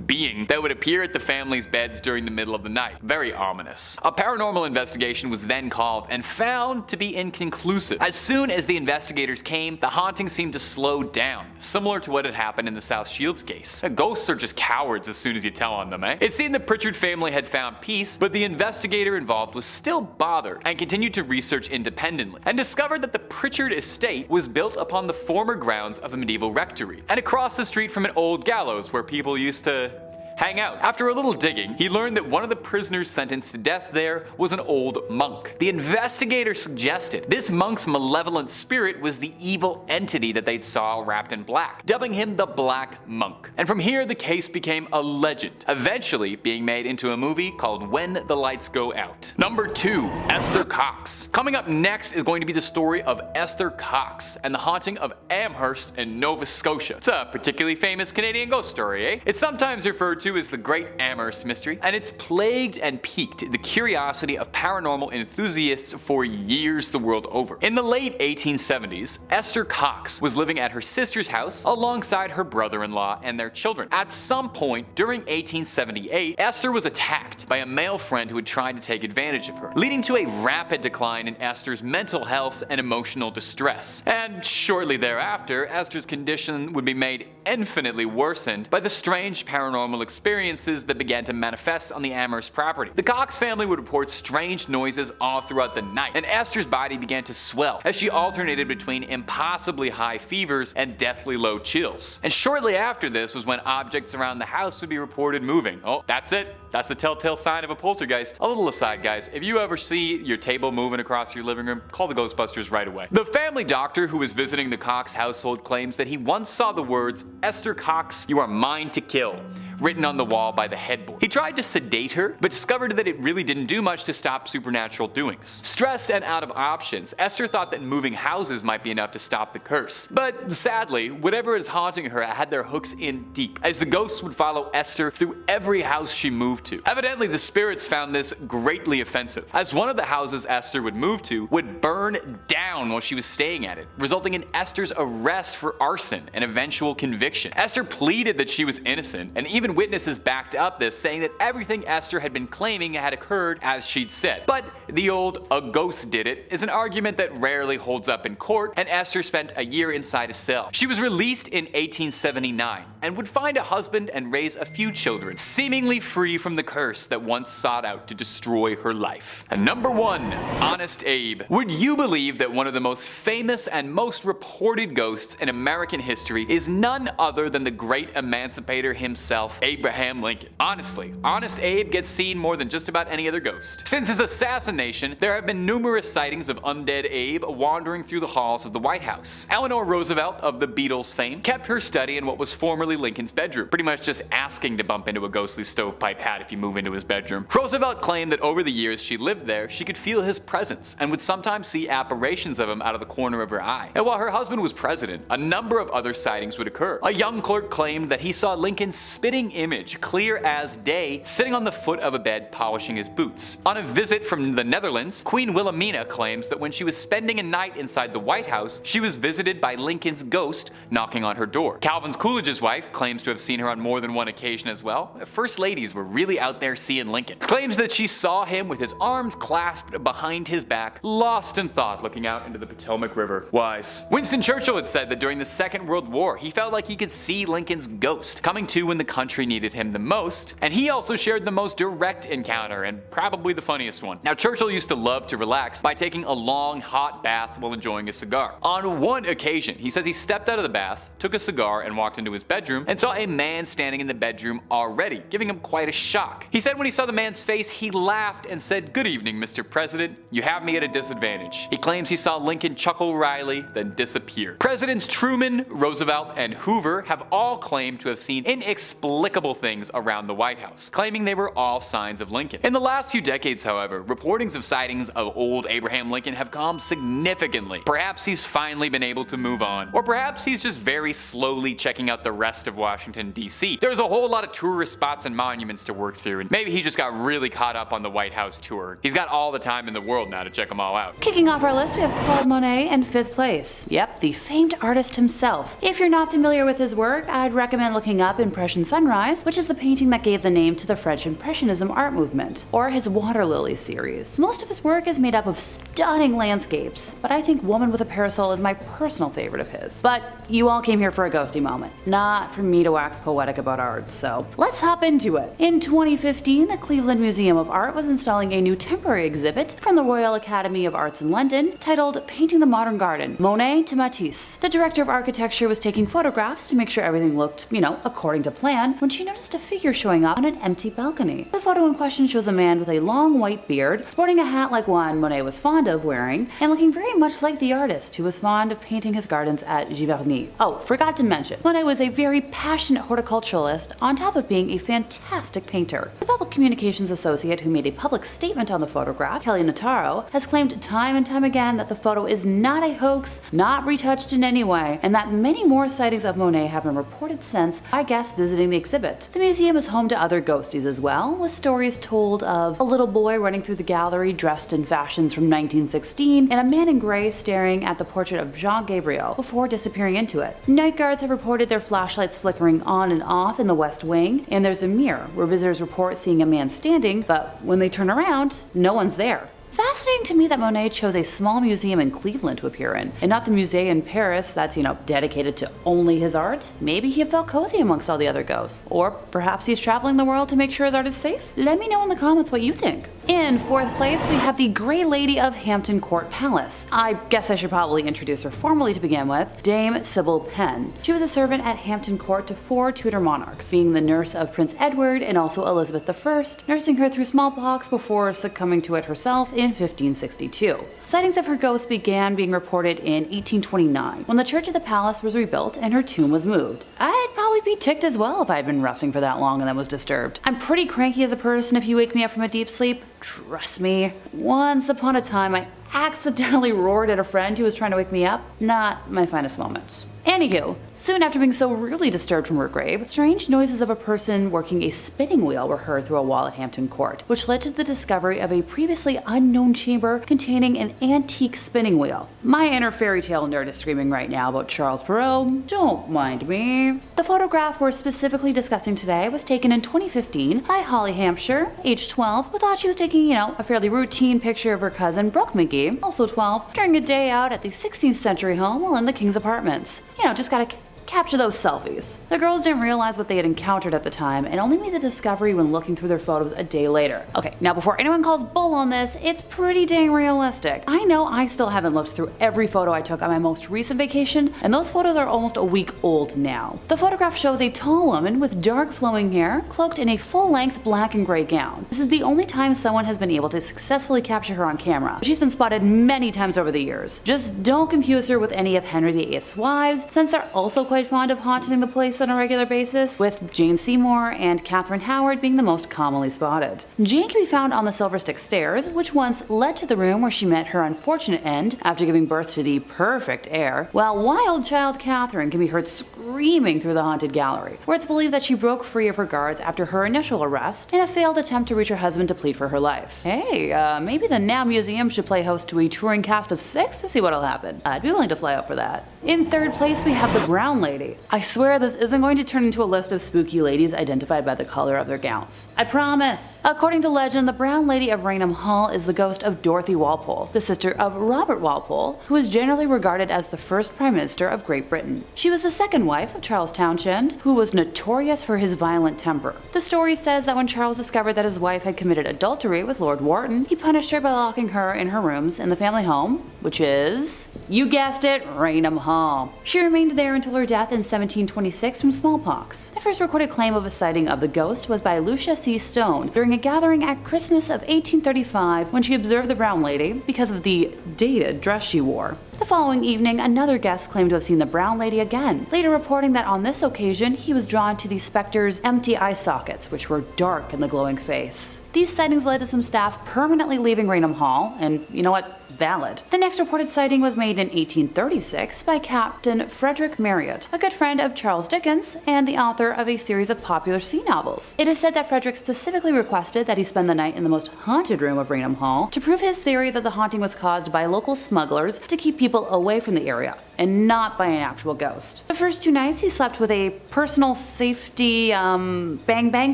Speaker 2: being that would appear at the family's beds during the middle of the night. Very ominous. A paranormal investigation was then called and found to be inconclusive. As soon as the investigators came, the haunting seemed to slow down, similar to what had happened in the South Shields case. Ghosts are just cowards as soon as you tell on them, eh? It seemed the Pritchard family had found peace, but the investigator involved was still bothered and continued to research independently, and discovered that the Pritchard estate was built upon the former grounds of a medieval rectory, and across the street from an old gallows where people used to hang out. After a little digging, he learned that one of the prisoners sentenced to death there was an old monk. The investigator suggested this monk's malevolent spirit was the evil entity that they saw wrapped in black, dubbing him the Black Monk. And from here the case became a legend, eventually being made into a movie called When the Lights Go Out. Number 2. Esther Cox. Coming up next is going to be the story of Esther Cox and the haunting of Amherst in Nova Scotia. It's a particularly famous Canadian ghost story, eh? It's sometimes referred to as the Great Amherst Mystery, and it's plagued and piqued the curiosity of paranormal enthusiasts for years the world over. In the late 1870s, Esther Cox was living at her sister's house alongside her brother-in-law and their children. At some point during 1878, Esther was attacked by a male friend who had tried to take advantage of her, leading to a rapid decline in Esther's mental health and emotional distress. And shortly thereafter, Esther's condition would be made infinitely worsened by the strange paranormal experiences that began to manifest on the Amherst property. The Cox family would report strange noises all throughout the night, and Esther's body began to swell as she alternated between impossibly high fevers and deathly low chills. And shortly after this was when objects around the house would be reported moving. Oh, that's it. That's the telltale sign of a poltergeist. A little aside, guys, if you ever see your table moving across your living room, call the Ghostbusters right away. The family doctor who was visiting the Cox household claims that he once saw the words, "Esther Cox, you are mine to kill," written on the wall by the headboard. He tried to sedate her, but discovered that it really didn't do much to stop supernatural doings. Stressed and out of options, Esther thought that moving houses might be enough to stop the curse. But sadly, whatever is haunting her had their hooks in deep, as the ghosts would follow Esther through every house she moved to. Evidently, the spirits found this greatly offensive, as one of the houses Esther would move to would burn down while she was staying at it, resulting in Esther's arrest for arson and eventual conviction. Esther pleaded that she was innocent, and even witnesses backed up this, saying that everything Esther had been claiming had occurred as she'd said. But the old "a ghost did it" is an argument that rarely holds up in court, and Esther spent a year inside a cell. She was released in 1879 and would find a husband and raise a few children, seemingly free from the curse that once sought out to destroy her life. And number 1. Honest Abe. Would you believe that one of the most famous and most reported ghosts in American history is none other than the great emancipator himself, Abraham Lincoln? Honestly, Honest Abe gets seen more than just about any other ghost. Since his assassination, there have been numerous sightings of undead Abe wandering through the halls of the White House. Eleanor Roosevelt, of the Beatles fame, kept her study in what was formerly Lincoln's bedroom, pretty much just asking to bump into a ghostly stovepipe hat if you move into his bedroom. Roosevelt claimed that over the years she lived there, she could feel his presence and would sometimes see apparitions of him out of the corner of her eye. And while her husband was president, a number of other sightings would occur. A young clerk claimed that he saw Lincoln's spitting image, clear as day, sitting on the foot of a bed polishing his boots. On a visit from the Netherlands, Queen Wilhelmina claims that when she was spending a night inside the White House, she was visited by Lincoln's ghost knocking on her door. Calvin Coolidge's wife claims to have seen her on more than one occasion as well. First ladies were really out there seeing Lincoln. Claims that she saw him with his arms clasped behind his back, lost in thought looking out into the Potomac River. Wise. Winston Churchill had said that during the Second World War, he felt like he could see Lincoln's ghost coming to when the country needed him the most, and he also shared the most direct encounter and probably the funniest one. Now, Churchill used to love to relax by taking a long hot bath while enjoying a cigar. On one occasion, he says he stepped out of the bath, took a cigar, and walked into his bedroom and saw a man standing in the bedroom already, giving him quite a shock. He said when he saw the man's face, he laughed and said, "Good evening, Mr. President. You have me at a disadvantage." He claims he saw Lincoln chuckle wryly, then disappear. Presidents Truman, Roosevelt, and Hoover have all claimed to have seen inexplicable inexplicable things around the White House, claiming they were all signs of Lincoln. In the last few decades, however, reportings of sightings of old Abraham Lincoln have calmed significantly. Perhaps he's finally been able to move on, or perhaps he's just very slowly checking out the rest of Washington, D.C. There's a whole lot of tourist spots and monuments to work through, and maybe he just got really caught up on the White House tour. He's got all the time in the world now to check them all out.
Speaker 3: Kicking off our list, we have Claude Monet in 5th place. Yep, the famed artist himself. If you're not familiar with his work, I'd recommend looking up Impression Sunrise, which is the painting that gave the name to the French Impressionism art movement, or his Water Lily series. Most of his work is made up of stunning landscapes, but I think Woman with a Parasol is my personal favorite of his. But you all came here for a ghosty moment, not for me to wax poetic about art, so let's hop into it. In 2015, the Cleveland Museum of Art was installing a new temporary exhibit from the Royal Academy of Arts in London titled Painting the Modern Garden, Monet to Matisse. The director of architecture was taking photographs to make sure everything looked, according to plan, when she noticed a figure showing up on an empty balcony. The photo in question shows a man with a long white beard, sporting a hat like one Monet was fond of wearing, and looking very much like the artist who was fond of painting his gardens at Giverny. Oh, forgot to mention, Monet was a very passionate horticulturalist on top of being a fantastic painter. The public communications associate who made a public statement on the photograph, Kelly Notaro, has claimed time and time again that the photo is not a hoax, not retouched in any way, and that many more sightings of Monet have been reported since by guests visiting the exhibit. The museum is home to other ghosties as well, with stories told of a little boy running through the gallery dressed in fashions from 1916 and a man in gray staring at the portrait of Jean Gabriel before disappearing into it. Night guards have reported their flashlights flickering on and off in the West Wing, and there's a mirror where visitors report seeing a man standing, but when they turn around, no one's there. Fascinating to me that Monet chose a small museum in Cleveland to appear in, and not the Musée in Paris that's, dedicated to only his art. Maybe he felt cozy amongst all the other ghosts. Or perhaps he's traveling the world to make sure his art is safe? Let me know in the comments what you think. In 4th place, we have the Grey Lady of Hampton Court Palace. I guess I should probably introduce her formally to begin with, Dame Sybil Penn. She was a servant at Hampton Court to 4 Tudor monarchs, being the nurse of Prince Edward and also Elizabeth I, nursing her through smallpox before succumbing to it herself in 1562. Sightings of her ghost began being reported in 1829, when the church of the palace was rebuilt and her tomb was moved. I'd probably be ticked as well if I had been resting for that long and then was disturbed. I'm pretty cranky as a person if you wake me up from a deep sleep. Trust me. Once upon a time, I accidentally roared at a friend who was trying to wake me up. Not my finest moment. Anywho, soon after being so rudely disturbed from her grave, strange noises of a person working a spinning wheel were heard through a wall at Hampton Court, which led to the discovery of a previously unknown chamber containing an antique spinning wheel. My inner fairy tale nerd is screaming right now about Charles Perrault. Don't mind me. The photograph we're specifically discussing today was taken in 2015 by Holly Hampshire, age 12, who thought she was taking, a fairly routine picture of her cousin Brooke McGee, also 12, during a day out at the 16th century home while in the King's apartments. Just gotta capture those selfies. The girls didn't realize what they had encountered at the time and only made the discovery when looking through their photos a day later. Okay, now before anyone calls bull on this, it's pretty dang realistic. I know I still haven't looked through every photo I took on my most recent vacation, and those photos are almost a week old now. The photograph shows a tall woman with dark flowing hair, cloaked in a full-length black and gray gown. This is the only time someone has been able to successfully capture her on camera. She's been spotted many times over the years. Just don't confuse her with any of Henry VIII's wives, since they're also quite fond of haunting the place on a regular basis, with Jane Seymour and Catherine Howard being the most commonly spotted. Jane can be found on the Silver Stick Stairs, which once led to the room where she met her unfortunate end after giving birth to the perfect heir, while wild child Catherine can be heard screaming through the haunted gallery, where it's believed that she broke free of her guards after her initial arrest in a failed attempt to reach her husband to plead for her life. Hey, maybe the Now Museum should play host to a touring cast of 6 to see what'll happen. I'd be willing to fly out for that. In 3rd place, we have the Brown Lady. I swear this isn't going to turn into a list of spooky ladies identified by the color of their gowns. I promise. According to legend, the Brown Lady of Raynham Hall is the ghost of Dorothy Walpole, the sister of Robert Walpole, who is generally regarded as the first Prime Minister of Great Britain. She was the second wife of Charles Townshend, who was notorious for his violent temper. The story says that when Charles discovered that his wife had committed adultery with Lord Wharton, he punished her by locking her in her rooms in the family home, which is, you guessed it, Raynham Hall. She remained there until her death in 1726 from smallpox. The first recorded claim of a sighting of the ghost was by Lucia C. Stone during a gathering at Christmas of 1835 when she observed the Brown Lady because of the dated dress she wore. The following evening, another guest claimed to have seen the brown lady again, later reporting that on this occasion he was drawn to the Spectre's empty eye sockets, which were dark in the glowing face. These sightings led to some staff permanently leaving Raynham Hall, and you know what? Valid. The next reported sighting was made in 1836 by Captain Frederick Marriott, a good friend of Charles Dickens and the author of a series of popular sea novels. It is said that Frederick specifically requested that he spend the night in the most haunted room of Raynham Hall to prove his theory that the haunting was caused by local smugglers to keep people away from the area, and not by an actual ghost. The first 2 nights he slept with a personal safety bang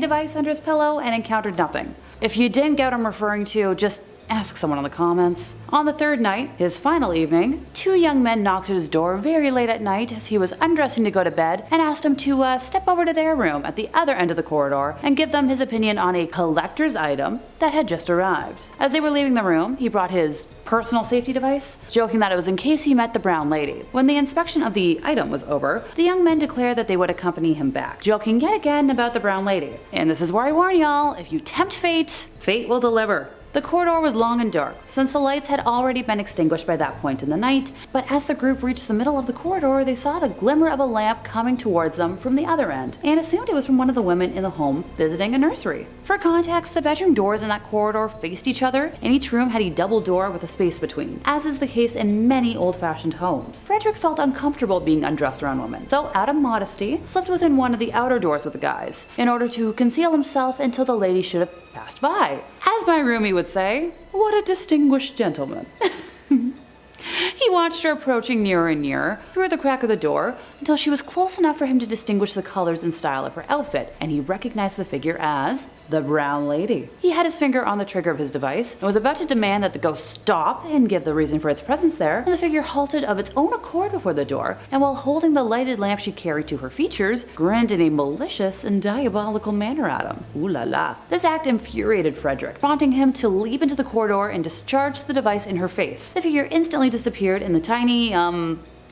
Speaker 3: device under his pillow and encountered nothing. If you didn't get what I'm referring to, just ask someone in the comments. On the 3rd night, his final evening, 2 young men knocked at his door very late at night as he was undressing to go to bed and asked him to step over to their room at the other end of the corridor and give them his opinion on a collector's item that had just arrived. As they were leaving the room, he brought his personal safety device, joking that it was in case he met the brown lady. When the inspection of the item was over, the young men declared that they would accompany him back, joking yet again about the brown lady. And this is where I warn y'all, if you tempt fate, fate will deliver. The corridor was long and dark, since the lights had already been extinguished by that point in the night, but as the group reached the middle of the corridor, they saw the glimmer of a lamp coming towards them from the other end, and assumed it was from one of the women in the home visiting a nursery. For context, the bedroom doors in that corridor faced each other, and each room had a double door with a space between, as is the case in many old-fashioned homes. Frederick felt uncomfortable being undressed around women, so out of modesty, slept within one of the outer doors with the guys, in order to conceal himself until the lady should have passed by. As my roomie would say, what a distinguished gentleman. He watched her approaching nearer and nearer through the crack of the door until she was close enough for him to distinguish the colors and style of her outfit, and he recognized the figure as the brown lady. He had his finger on the trigger of his device and was about to demand that the ghost stop and give the reason for its presence there when the figure halted of its own accord before the door, and while holding the lighted lamp she carried to her features, grinned in a malicious and diabolical manner at him. Ooh la la. This act infuriated Frederick, prompting him to leap into the corridor and discharge the device in her face. The figure instantly disappeared in the tiny,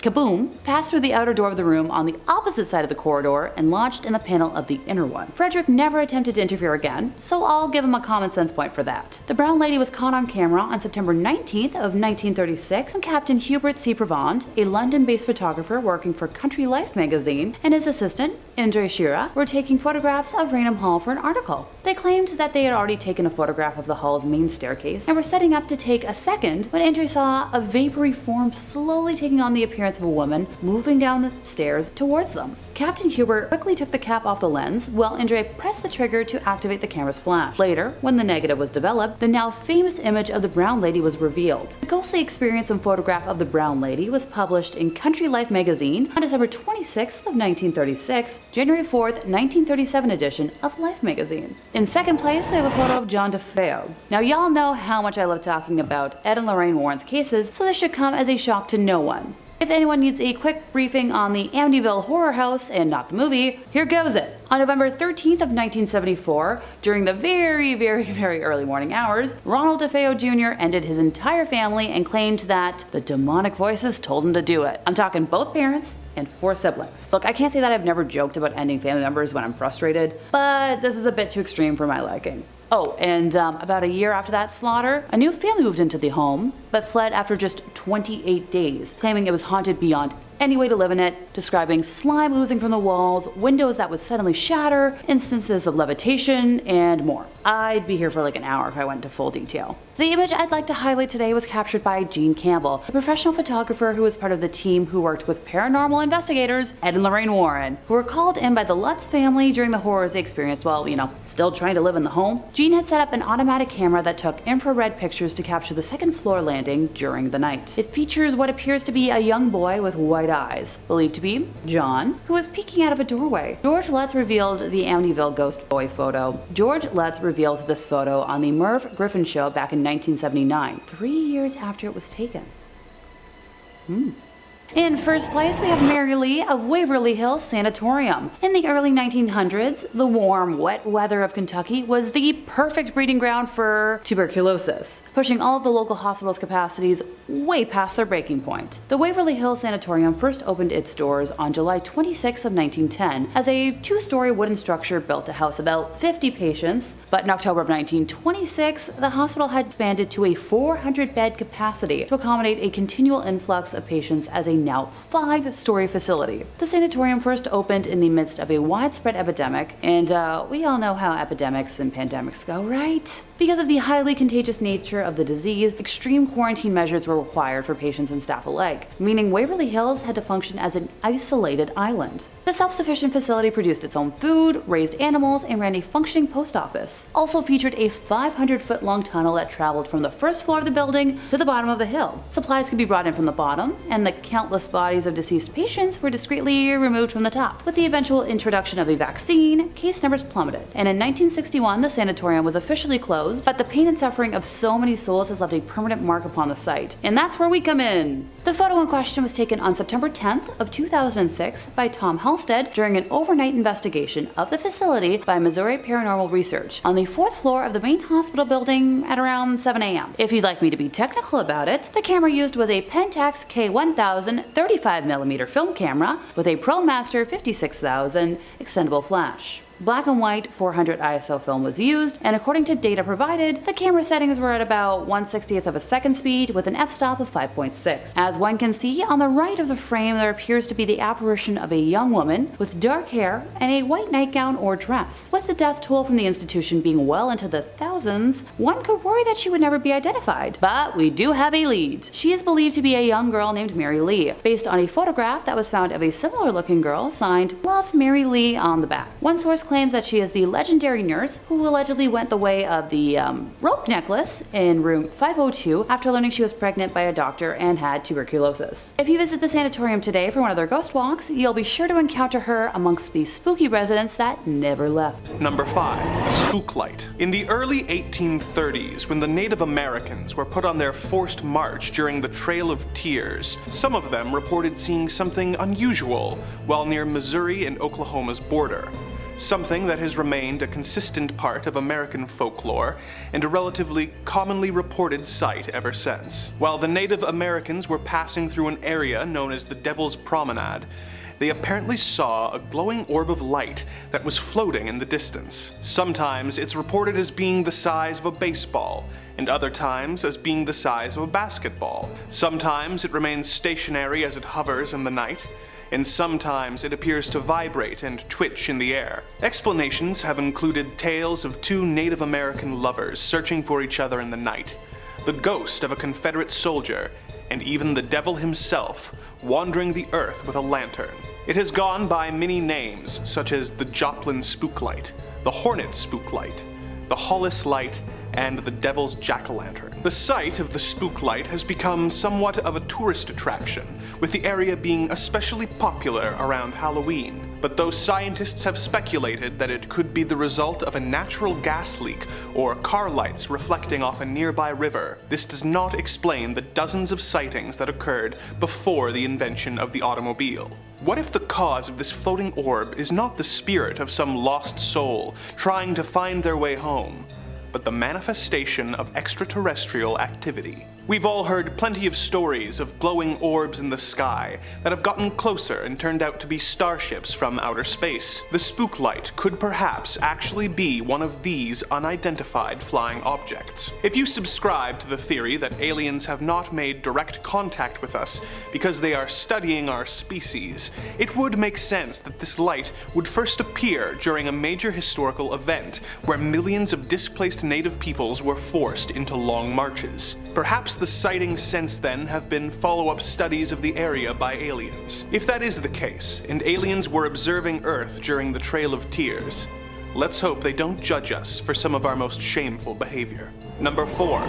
Speaker 3: kaboom, passed through the outer door of the room on the opposite side of the corridor and lodged in the panel of the inner one. Frederick never attempted to interfere again, so I'll give him a common sense point for that. The brown lady was caught on camera on September 19th of 1936 when Captain Hubert C. Prevand, a London-based photographer working for Country Life magazine, and his assistant, Indre Shira, were taking photographs of Raynham Hall for an article. They claimed that they had already taken a photograph of the hall's main staircase and were setting up to take a second when Indre saw a vapory form slowly taking on the appearance of a woman moving down the stairs towards them. Captain Hubert quickly took the cap off the lens while Indre pressed the trigger to activate the camera's flash. Later, when the negative was developed, the now famous image of the brown lady was revealed. The ghostly experience and photograph of the brown lady was published in Country Life magazine on December 26th of 1936, January 4th, 1937 edition of Life magazine. In second place, we have a photo of John DeFeo. Now y'all know how much I love talking about Ed and Lorraine Warren's cases, so this should come as a shock to no one. If anyone needs a quick briefing on the Amityville Horror House and not the movie, here goes it. On November 13th of 1974, during the very early morning hours, Ronald DeFeo Jr. ended his entire family and claimed that the demonic voices told him to do it. I'm talking both parents and 4 siblings. Look, I can't say that I've never joked about ending family members when I'm frustrated, but this is a bit too extreme for my liking. Oh, and about a year after that slaughter, a new family moved into the home, but fled after just 28 days, claiming it was haunted beyond any way to live in it, describing slime oozing from the walls, windows that would suddenly shatter, instances of levitation, and more. I'd be here for like an hour if I went into full detail. The image I'd like to highlight today was captured by Gene Campbell, a professional photographer who was part of the team who worked with paranormal investigators Ed and Lorraine Warren, who were called in by the Lutz family during the horrors they experienced while, still trying to live in the home. Gene had set up an automatic camera that took infrared pictures to capture the second floor landing during the night. It features what appears to be a young boy with white eyes, believed to be John, who is peeking out of a doorway. George Lutz revealed the Amityville ghost boy photo. George Lutz revealed this photo on the Merv Griffin show back in 1979, 3 years after it was taken. In first place, we have Mary Lee of Waverly Hills Sanatorium. In the early 1900s, the warm, wet weather of Kentucky was the perfect breeding ground for tuberculosis, pushing all of the local hospital's capacities way past their breaking point. The Waverly Hills Sanatorium first opened its doors on July 26 of 1910 as a two-story wooden structure built to house about 50 patients, but in October of 1926, the hospital had expanded to a 400-bed capacity to accommodate a continual influx of patients as a now 5-story facility. The sanatorium first opened in the midst of a widespread epidemic, and we all know how epidemics and pandemics go, right? Because of the highly contagious nature of the disease, extreme quarantine measures were required for patients and staff alike, meaning Waverly Hills had to function as an isolated island. The self-sufficient facility produced its own food, raised animals, and ran a functioning post office. Also featured a 500-foot-long tunnel that traveled from the first floor of the building to the bottom of the hill. Supplies could be brought in from the bottom, and the countless bodies of deceased patients were discreetly removed from the top. With the eventual introduction of a vaccine, case numbers plummeted, and in 1961 the sanatorium was officially closed, but the pain and suffering of so many souls has left a permanent mark upon the site, and that's where we come in. The photo in question was taken on September 10th of 2006 by Tom Halstead during an overnight investigation of the facility by Missouri Paranormal Research on the 4th floor of the main hospital building at around 7 a.m. If you'd like me to be technical about it, the camera used was a Pentax K1000 35mm film camera with a ProMaster 56000 extendable flash. Black and white 400 ISO film was used, and according to data provided, the camera settings were at about 1/60th of a second speed with an f-stop of 5.6. As one can see, on the right of the frame there appears to be the apparition of a young woman with dark hair and a white nightgown or dress. With the death toll from the institution being well into the thousands, one could worry that she would never be identified. But we do have a lead. She is believed to be a young girl named Mary Lee, based on a photograph that was found of a similar looking girl signed Love Mary Lee on the back. One source claims that she is the legendary nurse who allegedly went the way of the rope necklace in room 502 after learning she was pregnant by a doctor and had tuberculosis. If you visit the sanatorium today for one of their ghost walks, you'll be sure to encounter her amongst the spooky residents that never left.
Speaker 5: Number 5. The Spook Light. In the early 1830s, when the Native Americans were put on their forced march during the Trail of Tears, some of them reported seeing something unusual while near Missouri and Oklahoma's border. Something that has remained a consistent part of American folklore and a relatively commonly reported sight ever since. While the Native Americans were passing through an area known as the Devil's Promenade, they apparently saw a glowing orb of light that was floating in the distance. Sometimes it's reported as being the size of a baseball, and other times as being the size of a basketball. Sometimes it remains stationary as it hovers in the night, and sometimes it appears to vibrate and twitch in the air. Explanations have included tales of two Native American lovers searching for each other in the night, the ghost of a Confederate soldier, and even the devil himself wandering the earth with a lantern. It has gone by many names, such as the Joplin Spooklight, the Hornet Spooklight, the Hollis Light, and the Devil's Jack-o'-lantern. The site of the Spooklight has become somewhat of a tourist attraction, with the area being especially popular around Halloween. But though scientists have speculated that it could be the result of a natural gas leak or car lights reflecting off a nearby river, this does not explain the dozens of sightings that occurred before the invention of the automobile. What if the cause of this floating orb is not the spirit of some lost soul trying to find their way home, but the manifestation of extraterrestrial activity? We've all heard plenty of stories of glowing orbs in the sky that have gotten closer and turned out to be starships from outer space. The Spooklight could perhaps actually be one of these unidentified flying objects. If you subscribe to the theory that aliens have not made direct contact with us because they are studying our species, it would make sense that this light would first appear during a major historical event where millions of displaced native peoples were forced into long marches. Perhaps the sightings since then have been follow-up studies of the area by aliens. If that is the case, and aliens were observing Earth during the Trail of Tears, let's hope they don't judge us for some of our most shameful behavior. Number 4.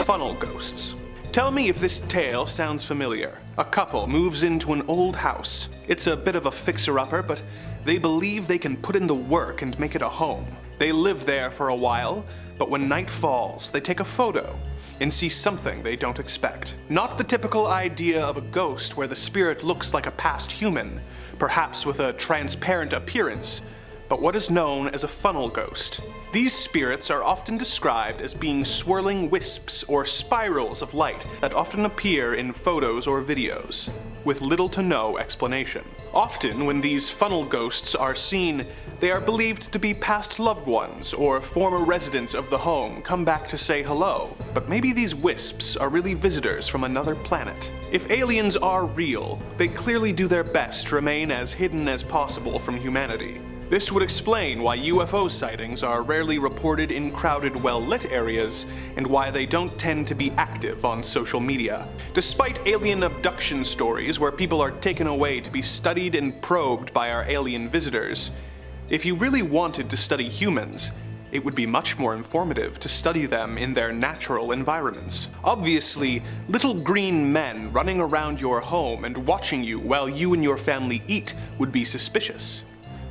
Speaker 5: Funnel Ghosts. Tell me if this tale sounds familiar. A couple moves into an old house. It's a bit of a fixer-upper, but they believe they can put in the work and make it a home. They live there for a while, but when night falls, they take a photo. and see something they don't expect. Not the typical idea of a ghost where the spirit looks like a past human, perhaps with a transparent appearance, but what is known as a funnel ghost. These spirits are often described as being swirling wisps or spirals of light that often appear in photos or videos, with little to no explanation. Often, when these funnel ghosts are seen, they are believed to be past loved ones or former residents of the home come back to say hello, but maybe these wisps are really visitors from another planet. If aliens are real, they clearly do their best to remain as hidden as possible from humanity. This would explain why UFO sightings are rarely reported in crowded, well-lit areas, and why they don't tend to be active on social media. Despite alien abduction stories where people are taken away to be studied and probed by our alien visitors, if you really wanted to study humans, it would be much more informative to study them in their natural environments. Obviously, little green men running around your home and watching you while you and your family eat would be suspicious.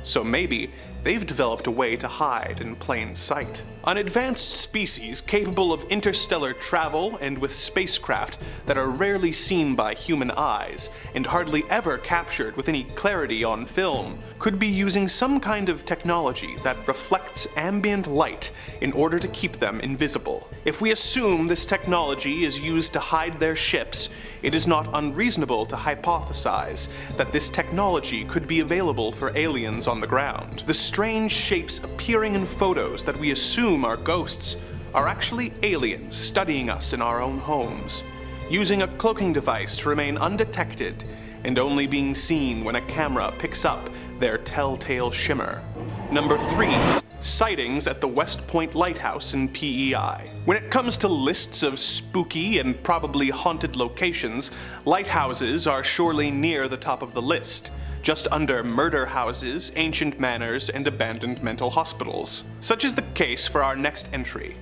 Speaker 5: So maybe they've developed a way to hide in plain sight. An advanced species capable of interstellar travel and with spacecraft that are rarely seen by human eyes and hardly ever captured with any clarity on film could be using some kind of technology that reflects ambient light in order to keep them invisible. If we assume this technology is used to hide their ships, it is not unreasonable to hypothesize that this technology could be available for aliens on the ground. The strange shapes appearing in photos that we assume are ghosts are actually aliens studying us in our own homes, using a cloaking device to remain undetected and only being seen when a camera picks up their telltale shimmer. Number 3. Sightings at the West Point Lighthouse in PEI. When it comes to lists of spooky and probably haunted locations, lighthouses are surely near the top of the list, just under murder houses, ancient manors, and abandoned mental hospitals. Such is the case for our next entry.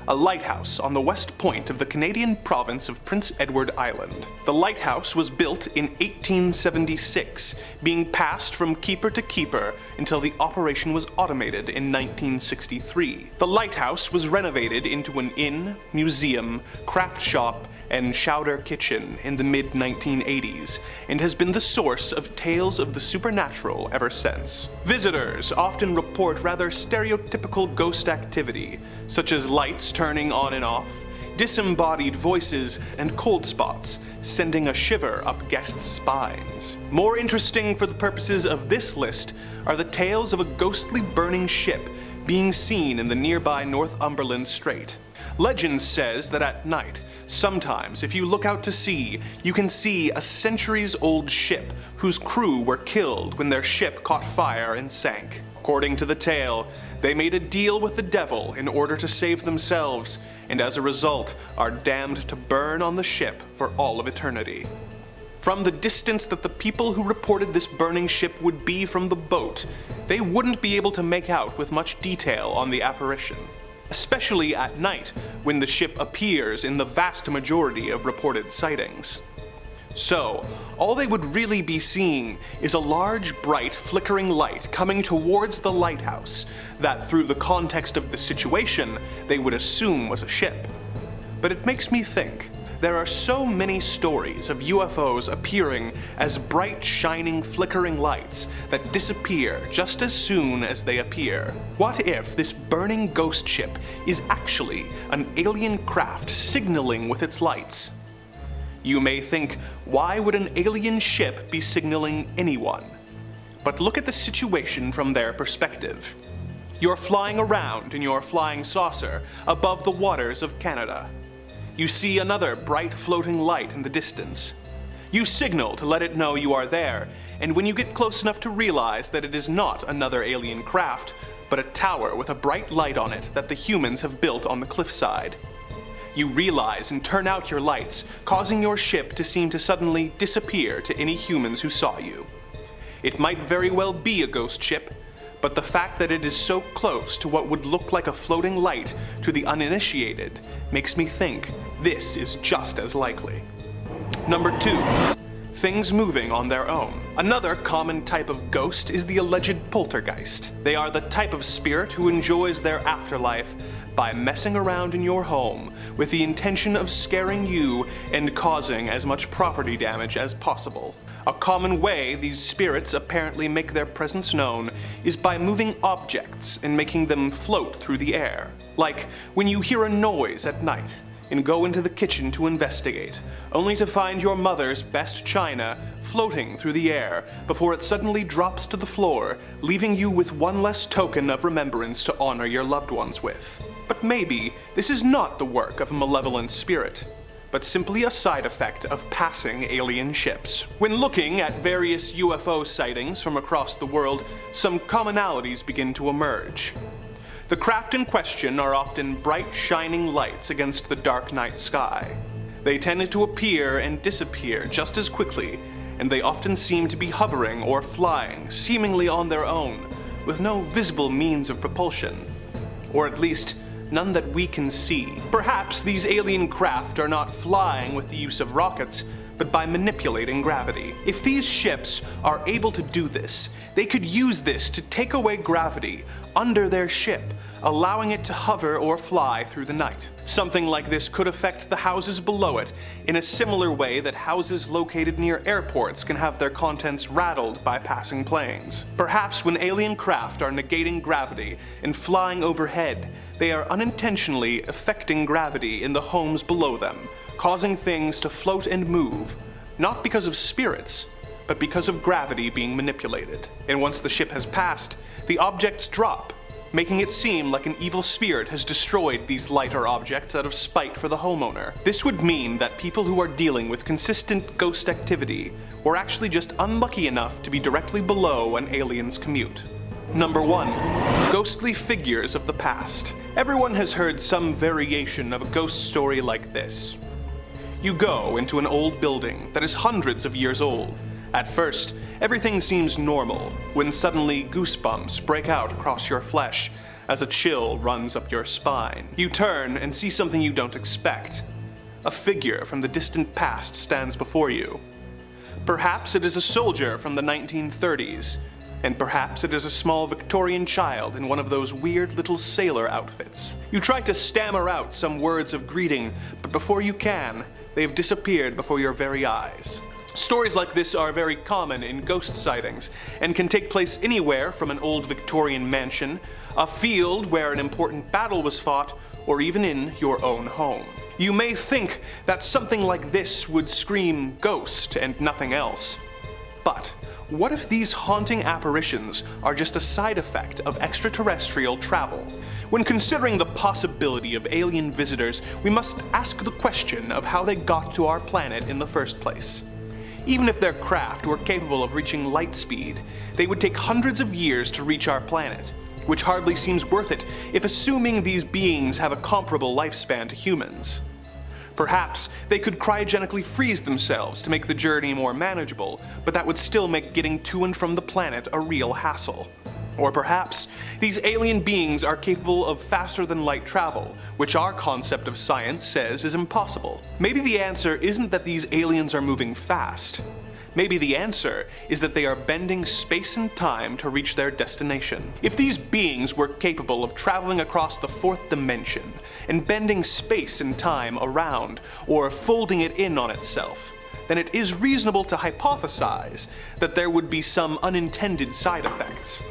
Speaker 5: A lighthouse on the west point of the Canadian province of Prince Edward Island. The lighthouse was built in 1876, being passed from keeper to keeper until the operation was automated in 1963. The lighthouse was renovated into an inn, museum, craft shop, and chowder kitchen in the mid-1980s, and has been the source of tales of the supernatural ever since. Visitors often report rather stereotypical ghost activity, such as lights turning on and off, disembodied voices, and cold spots, sending a shiver up guests' spines. More interesting for the purposes of this list are the tales of a ghostly burning ship being seen in the nearby Northumberland Strait. Legend says that at night, sometimes if you look out to sea, you can see a centuries-old ship whose crew were killed when their ship caught fire and sank. According to the tale, they made a deal with the devil in order to save themselves, and as a result are damned to burn on the ship for all of eternity. From the distance that the people who reported this burning ship would be from the boat, they wouldn't be able to make out with much detail on the apparition, especially at night when the ship appears in the vast majority of reported sightings. So, all they would really be seeing is a large, bright, flickering light coming towards the lighthouse that, through the context of the situation, they would assume was a ship. But it makes me think, there are so many stories of UFOs appearing as bright, shining, flickering lights that disappear just as soon as they appear. What if this burning ghost ship is actually an alien craft signaling with its lights? You may think, why would an alien ship be signaling anyone? But look at the situation from their perspective. You're flying around in your flying saucer above the waters of Canada. You see another bright floating light in the distance. You signal to let it know you are there, and when you get close enough to realize that it is not another alien craft, but a tower with a bright light on it that the humans have built on the cliffside, you realize and turn out your lights, causing your ship to seem to suddenly disappear to any humans who saw you. It might very well be a ghost ship, but the fact that it is so close to what would look like a floating light to the uninitiated makes me think this is just as likely. Number 2. things moving on their own. Another common type of ghost is the alleged poltergeist. They are the type of spirit who enjoys their afterlife by messing around in your home with the intention of scaring you and causing as much property damage as possible. A common way these spirits apparently make their presence known is by moving objects and making them float through the air. Like when you hear a noise at night and go into the kitchen to investigate, only to find your mother's best china floating through the air before it suddenly drops to the floor, leaving you with one less token of remembrance to honor your loved ones with. But maybe this is not the work of a malevolent spirit, but simply a side effect of passing alien ships. When looking at various UFO sightings from across the world, some commonalities begin to emerge. The craft in question are often bright, shining lights against the dark night sky. They tend to appear and disappear just as quickly, and they often seem to be hovering or flying, seemingly on their own, with no visible means of propulsion. Or at least, none that we can see. Perhaps these alien craft are not flying with the use of rockets, but by manipulating gravity. If these ships are able to do this, they could use this to take away gravity under their ship, allowing it to hover or fly through the night. Something like this could affect the houses below it in a similar way that houses located near airports can have their contents rattled by passing planes. Perhaps when alien craft are negating gravity and flying overhead, they are unintentionally affecting gravity in the homes below them, causing things to float and move, not because of spirits, but because of gravity being manipulated. And once the ship has passed, the objects drop, making it seem like an evil spirit has destroyed these lighter objects out of spite for the homeowner. This would mean that people who are dealing with consistent ghost activity were actually just unlucky enough to be directly below an alien's commute. Number 1. Ghostly figures of the past. Everyone has heard some variation of a ghost story like this. You go into an old building that is hundreds of years old. At first, everything seems normal, when suddenly goosebumps break out across your flesh as a chill runs up your spine. You turn and see something you don't expect. A figure from the distant past stands before you. Perhaps it is a soldier from the 1930s, and perhaps it is a small Victorian child in one of those weird little sailor outfits. You try to stammer out some words of greeting, but before you can, they have disappeared before your very eyes. Stories like this are very common in ghost sightings and can take place anywhere from an old Victorian mansion, a field where an important battle was fought, or even in your own home. You may think that something like this would scream ghost and nothing else. But what if these haunting apparitions are just a side effect of extraterrestrial travel? When considering the possibility of alien visitors, we must ask the question of how they got to our planet in the first place. Even if their craft were capable of reaching light speed, they would take hundreds of years to reach our planet, which hardly seems worth it if assuming these beings have a comparable lifespan to humans. Perhaps they could cryogenically freeze themselves to make the journey more manageable, but that would still make getting to and from the planet a real hassle. Or perhaps these alien beings are capable of faster than light travel, which our concept of science says is impossible. Maybe the answer isn't that these aliens are moving fast. Maybe the answer is that they are bending space and time to reach their destination. If these beings were capable of traveling across the fourth dimension and bending space and time around or folding it in on itself, then it is reasonable to hypothesize that there would be some unintended side effects.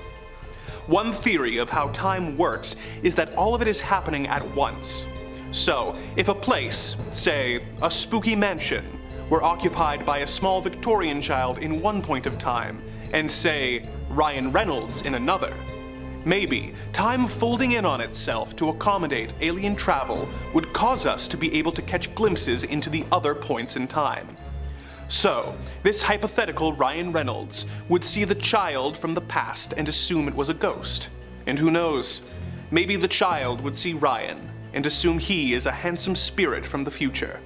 Speaker 5: One theory of how time works is that all of it is happening at once. So, if a place, say a spooky mansion, were occupied by a small Victorian child in one point of time, and say Ryan Reynolds in another, maybe time folding in on itself to accommodate alien travel would cause us to be able to catch glimpses into the other points in time. So, this hypothetical Ryan Reynolds would see the child from the past and assume it was a ghost. And who knows, maybe the child would see Ryan and assume he is a handsome spirit from the future.